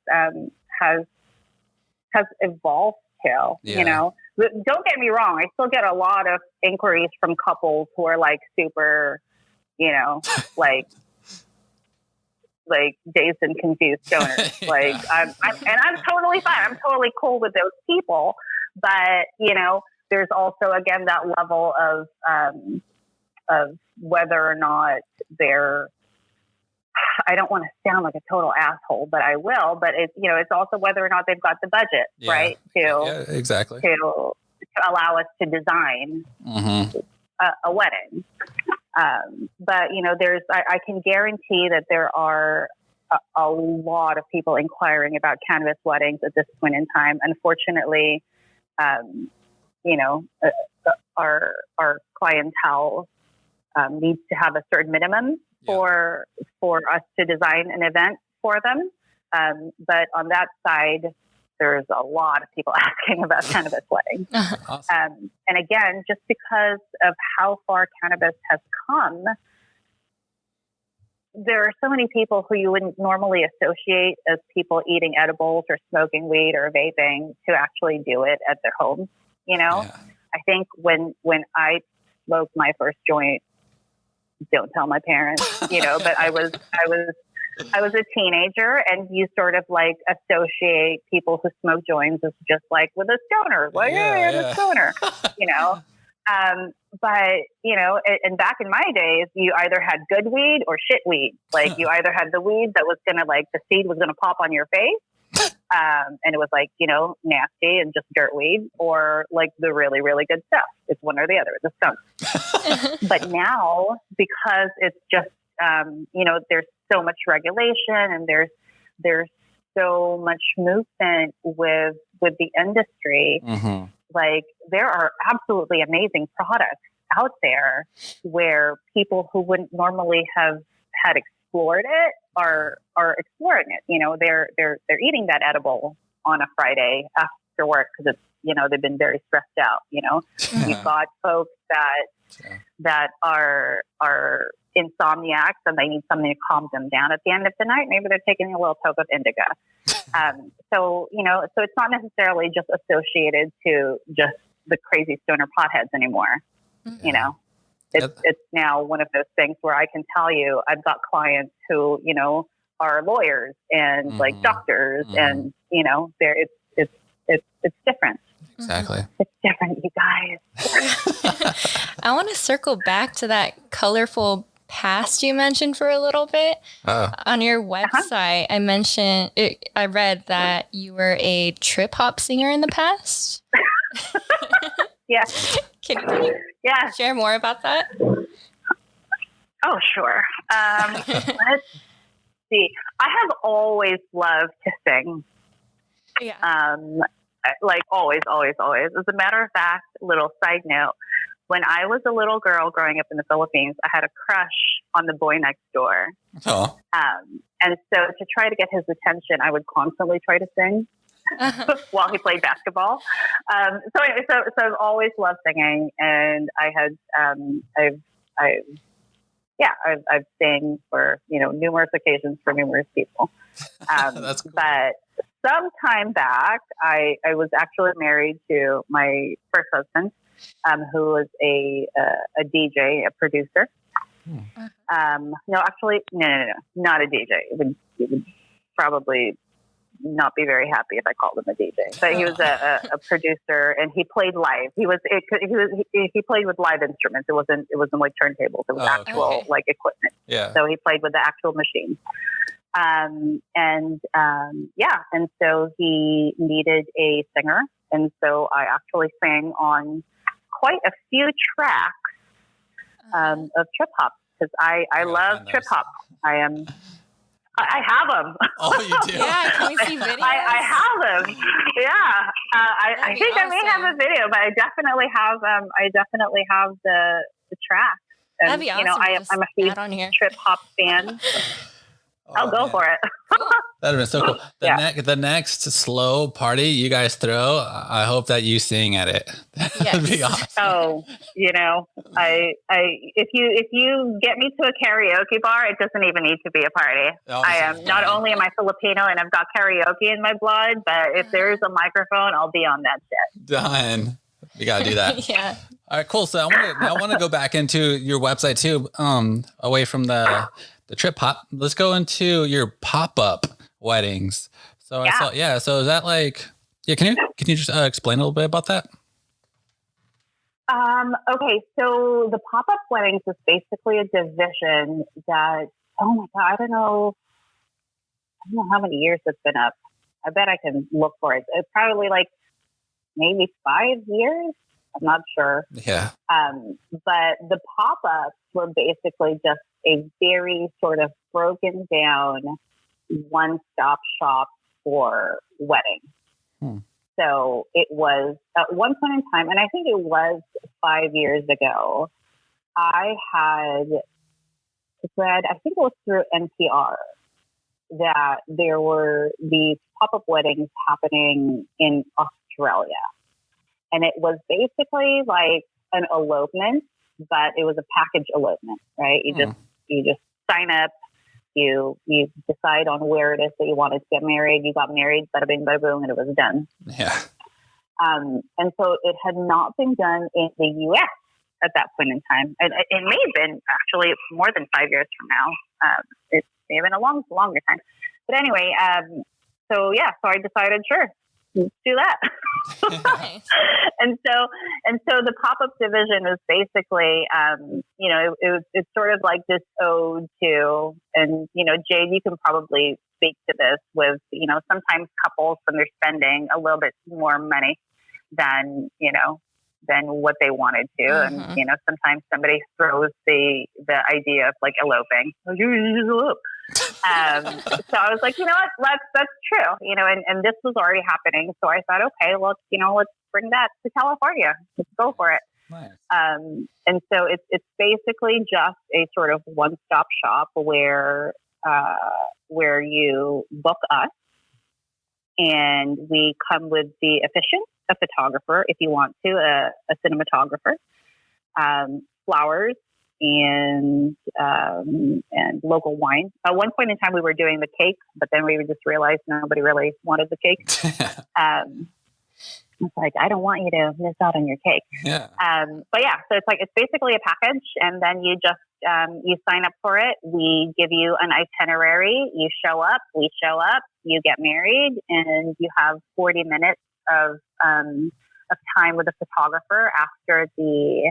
evolved to, you know. Don't get me wrong. I still get a lot of inquiries from couples who are like super, you know, like dazed and confused stoners. Like I'm totally fine. I'm totally cool with those people. But, you know, there's also, again, that level of whether or not they're, I don't want to sound like a total asshole, but I will. But it's, you know, it's also whether or not they've got the budget, right, exactly, to allow us to design a wedding. But you know, I can guarantee that there are a lot of people inquiring about cannabis weddings at this point in time. Unfortunately, you know, our clientele needs to have a certain minimum for us to design an event for them. But on that side, there's a lot of people asking about cannabis weddings. Awesome. And again, just because of how far cannabis has come, there are so many people who you wouldn't normally associate as people eating edibles or smoking weed or vaping to actually do it at their homes. You know, I think when I smoked my first joint, don't tell my parents, you know, but I was a teenager, and you sort of like associate people who smoke joints as just like with a stoner, like, the stoner, you know. But you know, and back in my days, you either had good weed or shit weed. Like you either had the weed that was gonna like the seed was gonna pop on your face, and it was like, you know, nasty and just dirt weed, or like the really, really good stuff. It's one or the other. It's a skunk. But now, because it's just, you know, there's so much regulation and there's so much movement with the industry. Like there are absolutely amazing products out there where people who wouldn't normally have had explored it are exploring it. You know, they're eating that edible on a Friday after work because it's, you know, they've been very stressed out. You know, you've got folks that are insomniacs and they need something to calm them down at the end of the night. Maybe they're taking a little toke of indica. So, you know, so it's not necessarily just associated to just the crazy stoner potheads anymore. You know, it's now one of those things where I can tell you, I've got clients who, you know, are lawyers and like doctors and, you know, it's different. Exactly. It's different, you guys. I want to circle back to that colorful past you mentioned for a little bit. On your website, I read that you were a trip hop singer in the past. Yeah. Can you share more about that? Oh, sure. Let's see. I have always loved to sing. Yeah. Like always. As a matter of fact, little side note, when I was a little girl growing up in the Philippines, I had a crush on the boy next door. Oh. And so to try to get his attention, I would constantly try to sing while he played basketball. So I've always loved singing, and I've sang for, you know, numerous occasions for numerous people. That's cool. But some time back, I was actually married to my first husband, who was a DJ, a producer. No, actually, no, not a DJ. He would probably not be very happy if I called him a DJ. But he was a producer, and he played live. He played with live instruments. It wasn't like turntables. It was actual like equipment. Yeah. So he played with the actual machines. And so he needed a singer, and so I actually sang on quite a few tracks of trip hop, because I love trip hop. I have them. Oh, you do? Yeah, can we see videos? I have them. Yeah, I think I may have a video, but I definitely have. The track. And, That'd be awesome. I'm a huge trip hop fan. I'll go for it. That'd have been so cool. The next slow party you guys throw, I hope that you sing at it. That'd be awesome. Oh, if you get me to a karaoke bar, it doesn't even need to be a party. I am not only am I Filipino and I've got karaoke in my blood, but if there's a microphone, I'll be on that shit. Done. We gotta do that. Yeah. All right, cool. So I want to go back into your website too. Away from the trip hop, let's go into your pop-up weddings. So I saw, so is that like, can you just explain a little bit about that? Okay, so the pop-up weddings is basically a division that, oh my God, I don't know how many years it's been up. I bet I can look for it. It's probably like maybe 5 years. I'm not sure. Yeah. But the pop-ups were basically just a very sort of broken down one-stop shop for weddings. So it was at one point in time, and I think it was 5 years ago, I had read, I think it was through NPR, that there were these pop-up weddings happening in Australia. And it was basically like an elopement, but it was a package elopement, right? You just sign up, you decide on where it is that you wanted to get married. You got married, bada bing, bada boom, and it was done. Yeah. And so it had not been done in the U.S. at that point in time. It may have been actually more than 5 years from now. It may have been a longer time. But anyway, so I decided, sure, let's do that. Nice. And so the pop-up division is basically, it's sort of like this ode to, and, Jade, you can probably speak to this with, sometimes couples, when they're spending a little bit more money than what they wanted to. Mm-hmm. And, sometimes somebody throws the idea of like eloping. So I was like, you know what, that's true, and this was already happening. So I thought, okay, let's bring that to California. Let's go for it. Nice. And so it's basically just a sort of one-stop shop where you book us, and we come with the officiant, a photographer, if you want to, a cinematographer, flowers, and local wine. At one point in time, we were doing the cake, but then we just realized nobody really wanted the cake. It's like, I don't want you to miss out on your cake. Yeah. But yeah, so it's basically a package, and then you just you sign up for it. We give you an itinerary. You show up. We show up. You get married, and you have 40 minutes of time with a photographer after the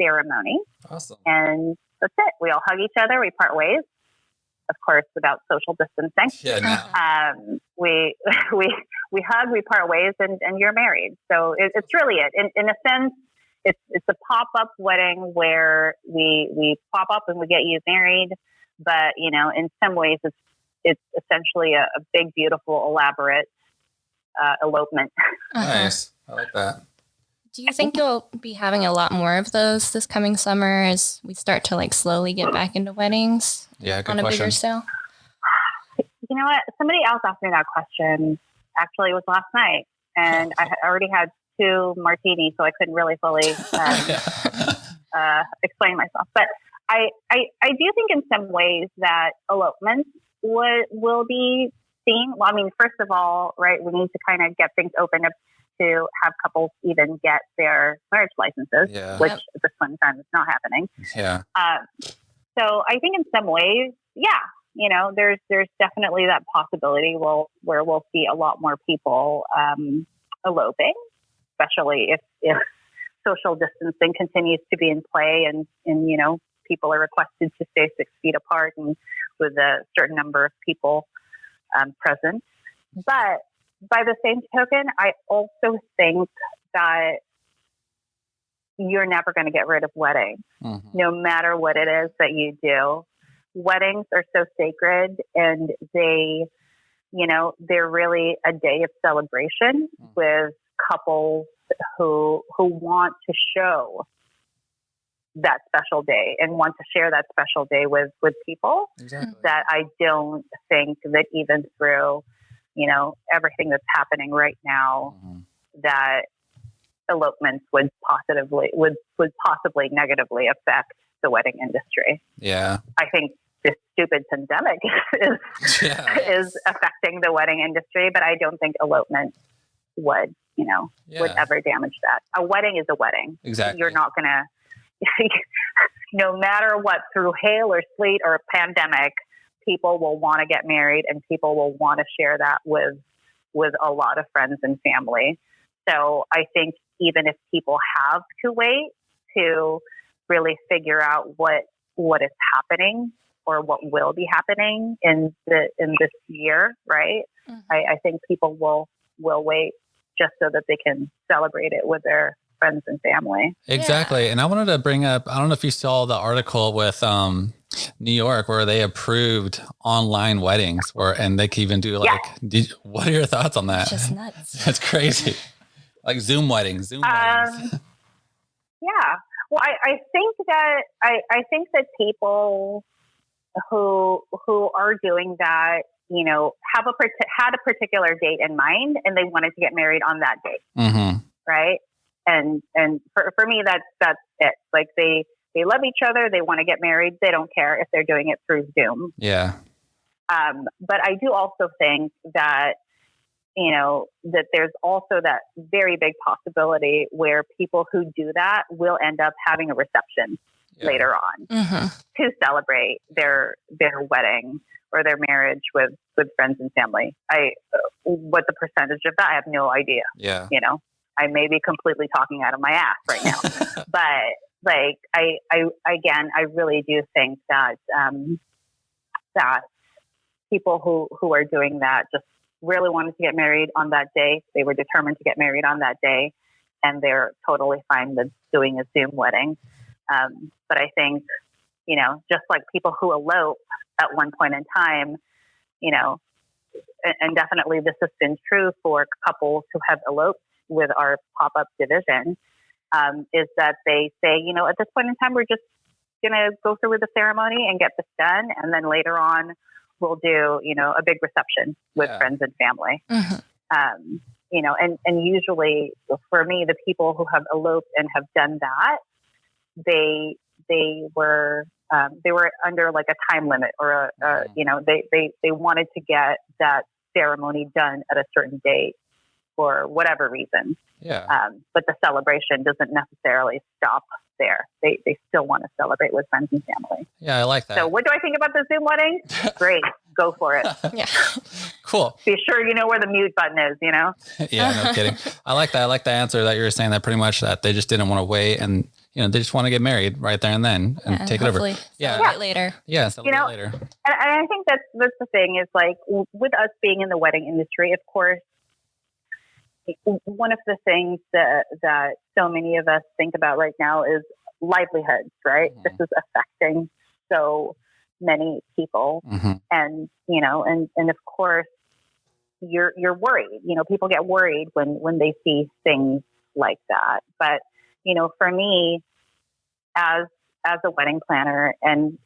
ceremony. Awesome. And that's it. We all hug each other. We part ways, of course, without social distancing. Yeah. No. We hug, we part ways, and you're married. So it's really it. In a sense, it's a pop-up wedding where we pop up and we get you married. But, in some ways, it's essentially a big, beautiful, elaborate elopement. Nice. I like that. Do you think you'll be having a lot more of those this coming summer as we start to slowly get back into weddings? Yeah, good on a question. bigger scale? You know what? Somebody else asked me that question. Actually, it was last night, and I had already had 2 martinis, so I couldn't really fully explain myself. But I do think in some ways that elopements will be seen, well, I mean, first of all, right, we need to kind of get things open up to have couples even get their marriage licenses, which at this point in time is not happening. Yeah. So I think in some ways, yeah, you know, there's definitely that possibility where we'll see a lot more people eloping, especially if social distancing continues to be in play and you know, people are requested to stay 6 feet apart and with a certain number of people present. But by the same token, I also think that you're never going to get rid of weddings, no matter what it is that you do. Weddings are so sacred, and they, you know, they're really a day of celebration with couples who want to show that special day and want to share that special day with people. Exactly. That I don't think that even through, you know, everything that's happening right now, that elopements would possibly negatively affect the wedding industry. Yeah. I think this stupid pandemic is affecting the wedding industry, but I don't think elopement would, you know, would ever damage that. A wedding is a wedding. Exactly. You're not going to, no matter what, through hail or sleet or pandemic, people will want to get married and people will want to share that with a lot of friends and family. So I think even if people have to wait to really figure out what is happening or what will be happening in this year, right? I think people will wait just so that they can celebrate it with their friends and family. Exactly. And I wanted to bring up, I don't know if you saw the article with New York where they approved online weddings and they can even do like, what are your thoughts on that? It's just nuts. That's crazy. Like Zoom weddings. Yeah. Well, I think that people who are doing that, you know, had a particular date in mind and they wanted to get married on that date. Right. And for me, that's it. Like they love each other. They want to get married. They don't care if they're doing it through Zoom. Yeah. But I do also think that, you know, that there's also that very big possibility where people who do that will end up having a reception later on to celebrate their wedding or their marriage with friends and family. What the percentage of that, I have no idea. Yeah. You know, I may be completely talking out of my ass right now, but like, I really do think that, that people who are doing that just really wanted to get married on that day. They were determined to get married on that day, and they're totally fine with doing a Zoom wedding. But I think, you know, just like people who elope at one point in time, you know, and definitely this has been true for couples who have eloped with our pop-up division, is that they say, you know, at this point in time, we're just going to go through with the ceremony and get this done. And then later on, we'll do, you know, a big reception with friends and family. You know, and usually for me, the people who have eloped and have done that, they were under like a time limit or you know, they wanted to get that ceremony done at a certain date for whatever reason. Yeah. But the celebration doesn't necessarily stop there. They still want to celebrate with friends and family. Yeah, I like that. So what do I think about the Zoom wedding? Great. Go for it. Yeah. Cool. Be sure you know where the mute button is, you know? Yeah, no kidding. I like that. I like the answer that you were saying, that pretty much that they just didn't want to wait and, you know, they just want to get married right there and then and take it over. Yeah. Celebrate later. Yeah. Celebrate you know, later. And I think that's the thing is like with us being in the wedding industry, of course, one of the things that so many of us think about right now is livelihoods, right? This is affecting so many people. And, you know, and of course you're worried, you know, people get worried when they see things like that. But, you know, for me as a wedding planner and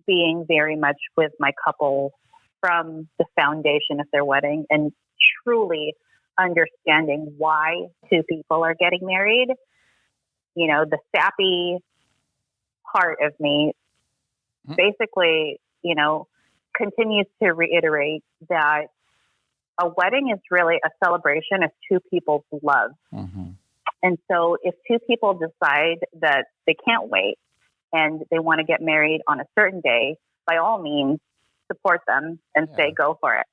being very much with my couple from the foundation of their wedding and truly understanding why two people are getting married, you know, the sappy part of me basically, you know, continues to reiterate that a wedding is really a celebration of two people's love. Mm-hmm. And so if two people decide that they can't wait and they want to get married on a certain day, by all means, support them and say, go for it.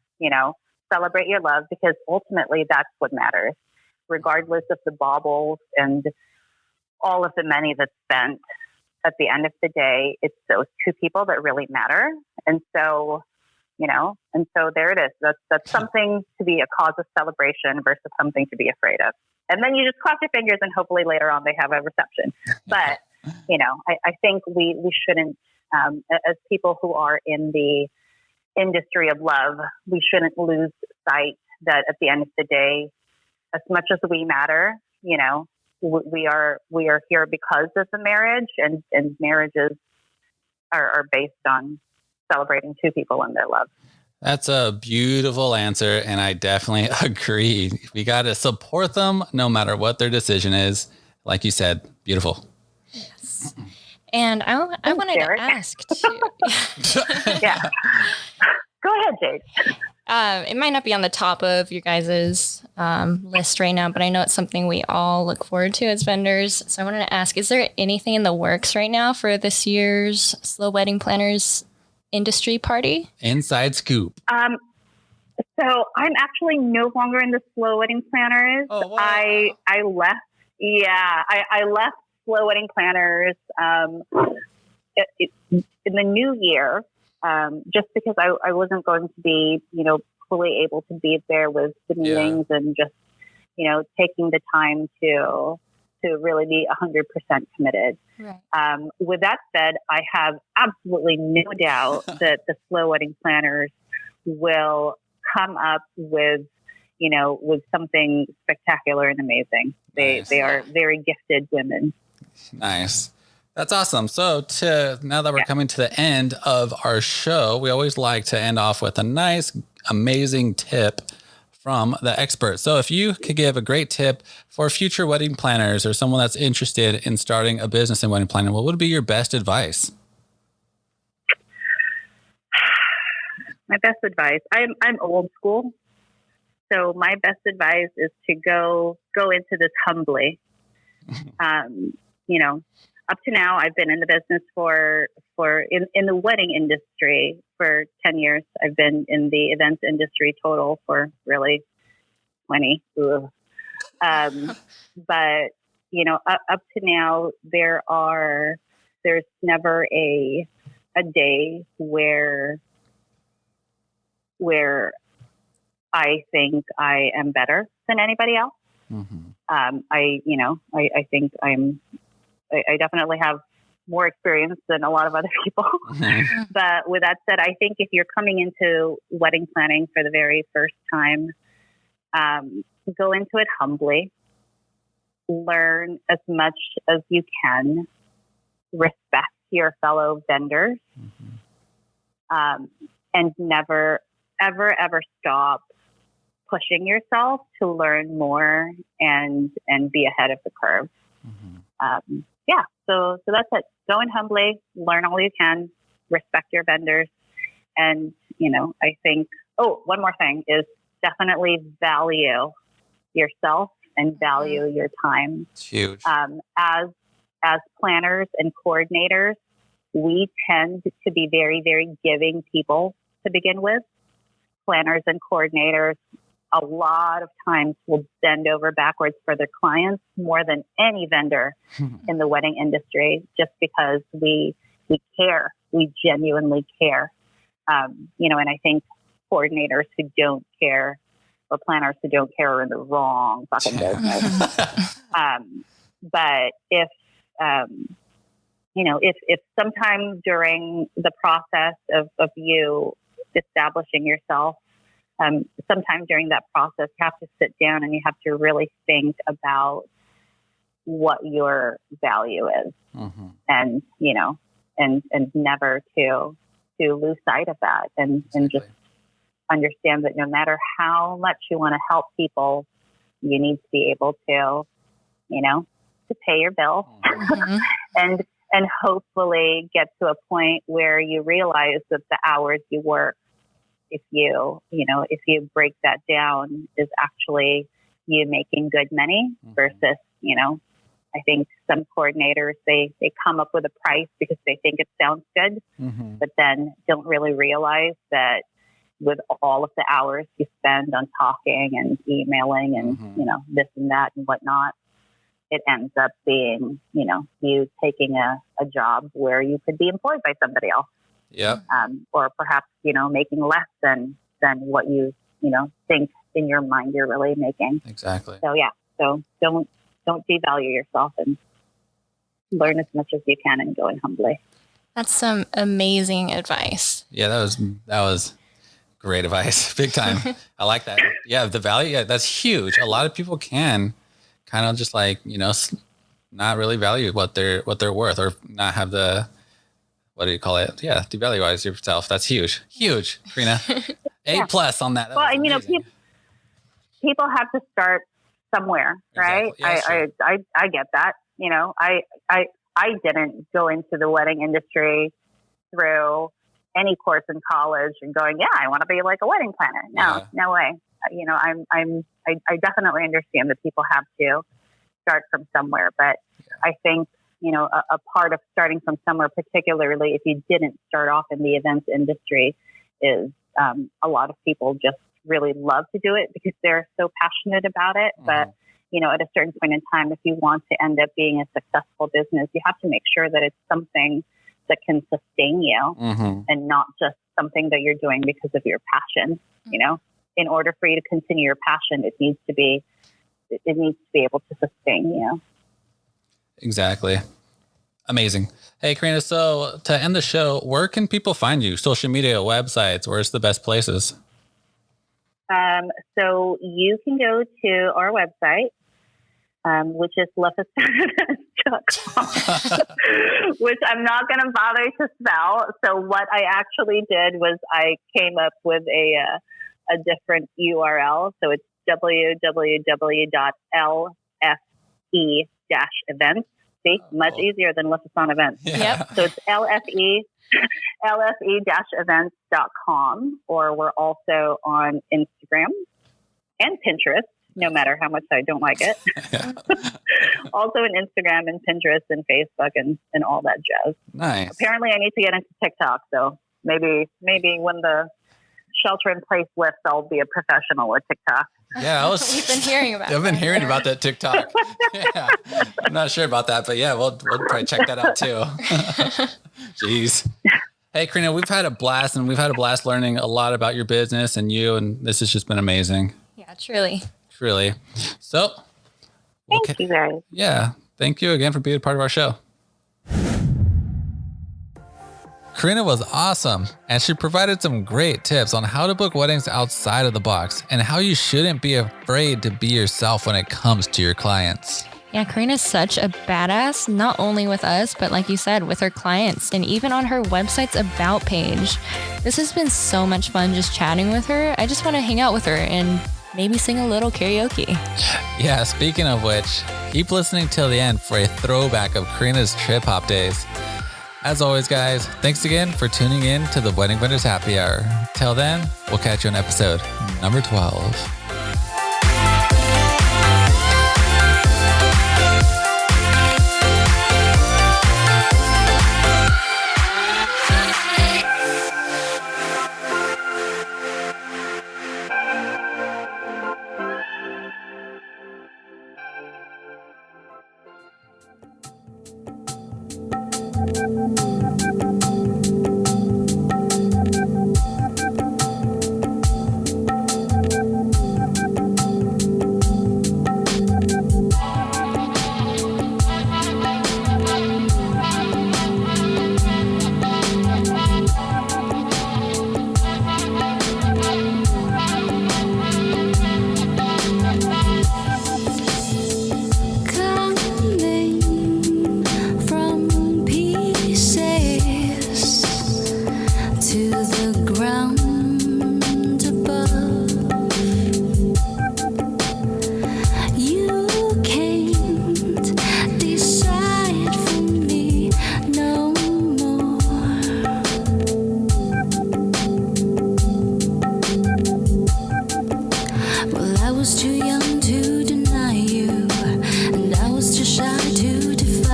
Celebrate your love, because ultimately that's what matters, regardless of the baubles and all of the money that's spent. At the end of the day, it's those two people that really matter. And so, there it is. That's something to be a cause of celebration versus something to be afraid of. And then you just cross your fingers and hopefully later on they have a reception. But, I think we shouldn't, as people who are in the industry of love, we shouldn't lose sight that at the end of the day, as much as we matter, we are here because of the marriage, and marriages are based on celebrating two people in their love. That's a beautiful answer, and I definitely agree. We got to support them no matter what their decision is. Like you said, beautiful. Yes. And I wanted Derek. to ask too. Yeah. Go ahead, Jade. It might not be on the top of your guys' list right now, but I know it's something we all look forward to as vendors. So I wanted to ask, is there anything in the works right now for this year's Slow Wedding Planners industry party? Inside scoop. So I'm actually no longer in the Slow Wedding Planners. Oh, wow. I left. Yeah, I left Slow Wedding Planners in the new year, just because I wasn't going to be, fully able to be there with the meetings and just, taking the time to really be 100% committed. Right. With that said, I have absolutely no doubt that the Slow Wedding Planners will come up with something spectacular and amazing. They are very gifted women. Nice. That's awesome. So now that we're coming to the end of our show, we always like to end off with a nice, amazing tip from the expert. So if you could give a great tip for future wedding planners or someone that's interested in starting a business in wedding planning, what would be your best advice? My best advice. I'm old school. So my best advice is to go into this humbly. Up to now, I've been in the business in the wedding industry for 10 years. I've been in the events industry total for really 20. But, up to now, there's never a day where I think I am better than anybody else. Mm-hmm. I think I definitely have more experience than a lot of other people. Mm-hmm. But with that said, I think if you're coming into wedding planning for the very first time, go into it humbly, learn as much as you can, respect your fellow vendors, and never, ever, ever stop pushing yourself to learn more and be ahead of the curve. Mm-hmm. So that's it. Go in humbly, learn all you can, respect your vendors. And, I think, one more thing is definitely value yourself and value your time. It's huge. As planners and coordinators, we tend to be very, very giving people to begin with. Planners and coordinators a lot of times will bend over backwards for their clients more than any vendor in the wedding industry, just because we care. We genuinely care. And I think coordinators who don't care or planners who don't care are in the wrong fucking business. But if sometime during the process of you establishing yourself, sometime during that process, you have to sit down and you have to really think about what your value is, and never to lose sight of that, and just understand that no matter how much you want to help people, you need to be able to pay your bill, and hopefully get to a point where you realize that the hours you work if if you break that down, is actually you making good money versus, I think some coordinators, they come up with a price because they think it sounds good, but then don't really realize that with all of the hours you spend on talking and emailing and, this and that and whatnot, it ends up being, you taking a job where you could be employed by somebody else. Yep. Or perhaps, making less than what you, think in your mind you're really making. Exactly. So, yeah. So don't devalue yourself and learn as much as you can and go in humbly. That's some amazing advice. Yeah, that was great advice. Big time. I like that. Yeah, the value, yeah, that's huge. A lot of people can kind of just like, not really value what they're worth, or not have the, what do you call it? Yeah, devalue yourself. That's huge. Huge, Karina. A+ on that. Well, and people have to start somewhere, right? Exactly. Yeah, I get that. I didn't go into the wedding industry through any course in college and going, I want to be like a wedding planner. No way. I definitely understand that people have to start from somewhere, but I think, a part of starting from somewhere, particularly if you didn't start off in the events industry, is a lot of people just really love to do it because they're so passionate about it. But, at a certain point in time, if you want to end up being a successful business, you have to make sure that it's something that can sustain you and not just something that you're doing because of your passion. In order for you to continue your passion, it needs to be able to sustain you. Exactly. Amazing. Hey, Karina, so to end the show, where can people find you? Social media, websites, where's the best places? So you can go to our website, which is lefestonevents.com, which I'm not going to bother to spell. So what I actually did was I came up with a different URL. So it's www.lfe-events. See, much easier than Lefeston Events. Yeah. Yep. So it's lfe-events.com, or we're also on Instagram and Pinterest, no matter how much I don't like it. Yeah. Also on Instagram and Pinterest and Facebook and all that jazz. Nice. Apparently I need to get into TikTok, so maybe when the shelter in place lifts, I'll be a professional with TikTok. Yeah, We've been hearing about I've been hearing about that TikTok. Yeah, I'm not sure about that, but yeah, we'll probably check that out too. Jeez. Hey, Karina, we've had a blast, and we've had a blast learning a lot about your business and you, and this has just been amazing. Yeah, truly. Truly. So, Thank you guys. Yeah, thank you again for being a part of our show. Karina was awesome, and she provided some great tips on how to book weddings outside of the box and how you shouldn't be afraid to be yourself when it comes to your clients. Yeah, Karina's such a badass, not only with us, but like you said, with her clients and even on her website's about page. This has been so much fun just chatting with her. I just want to hang out with her and maybe sing a little karaoke. Yeah, speaking of which, keep listening till the end for a throwback of Karina's trip hop days. As always, guys, thanks again for tuning in to the Wedding Vendors Happy Hour. Till then, we'll catch you on episode number 12. Coming from pieces.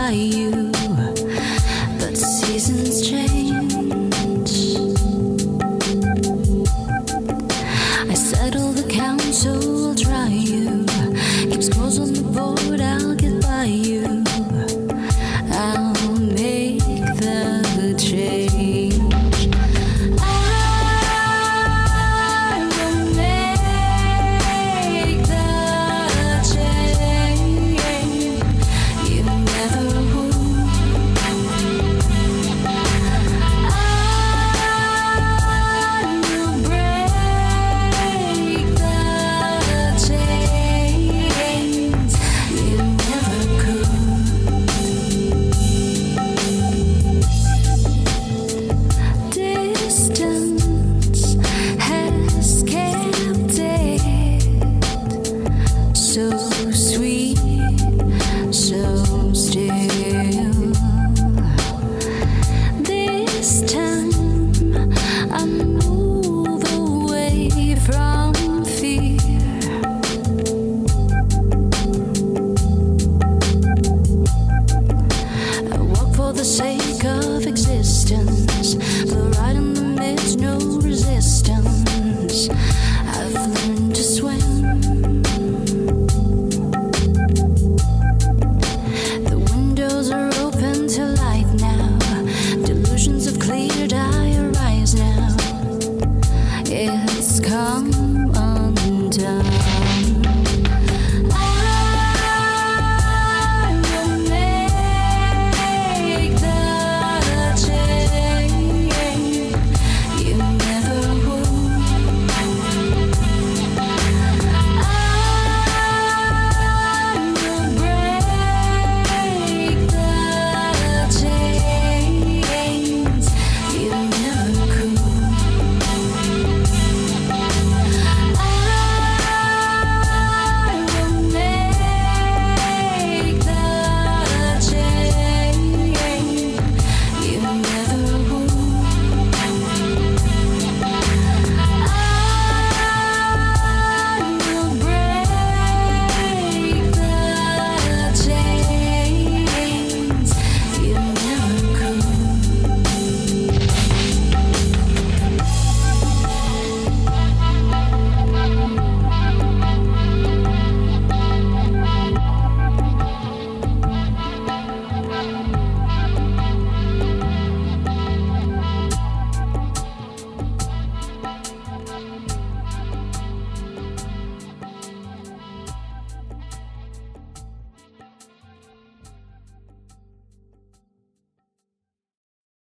by you.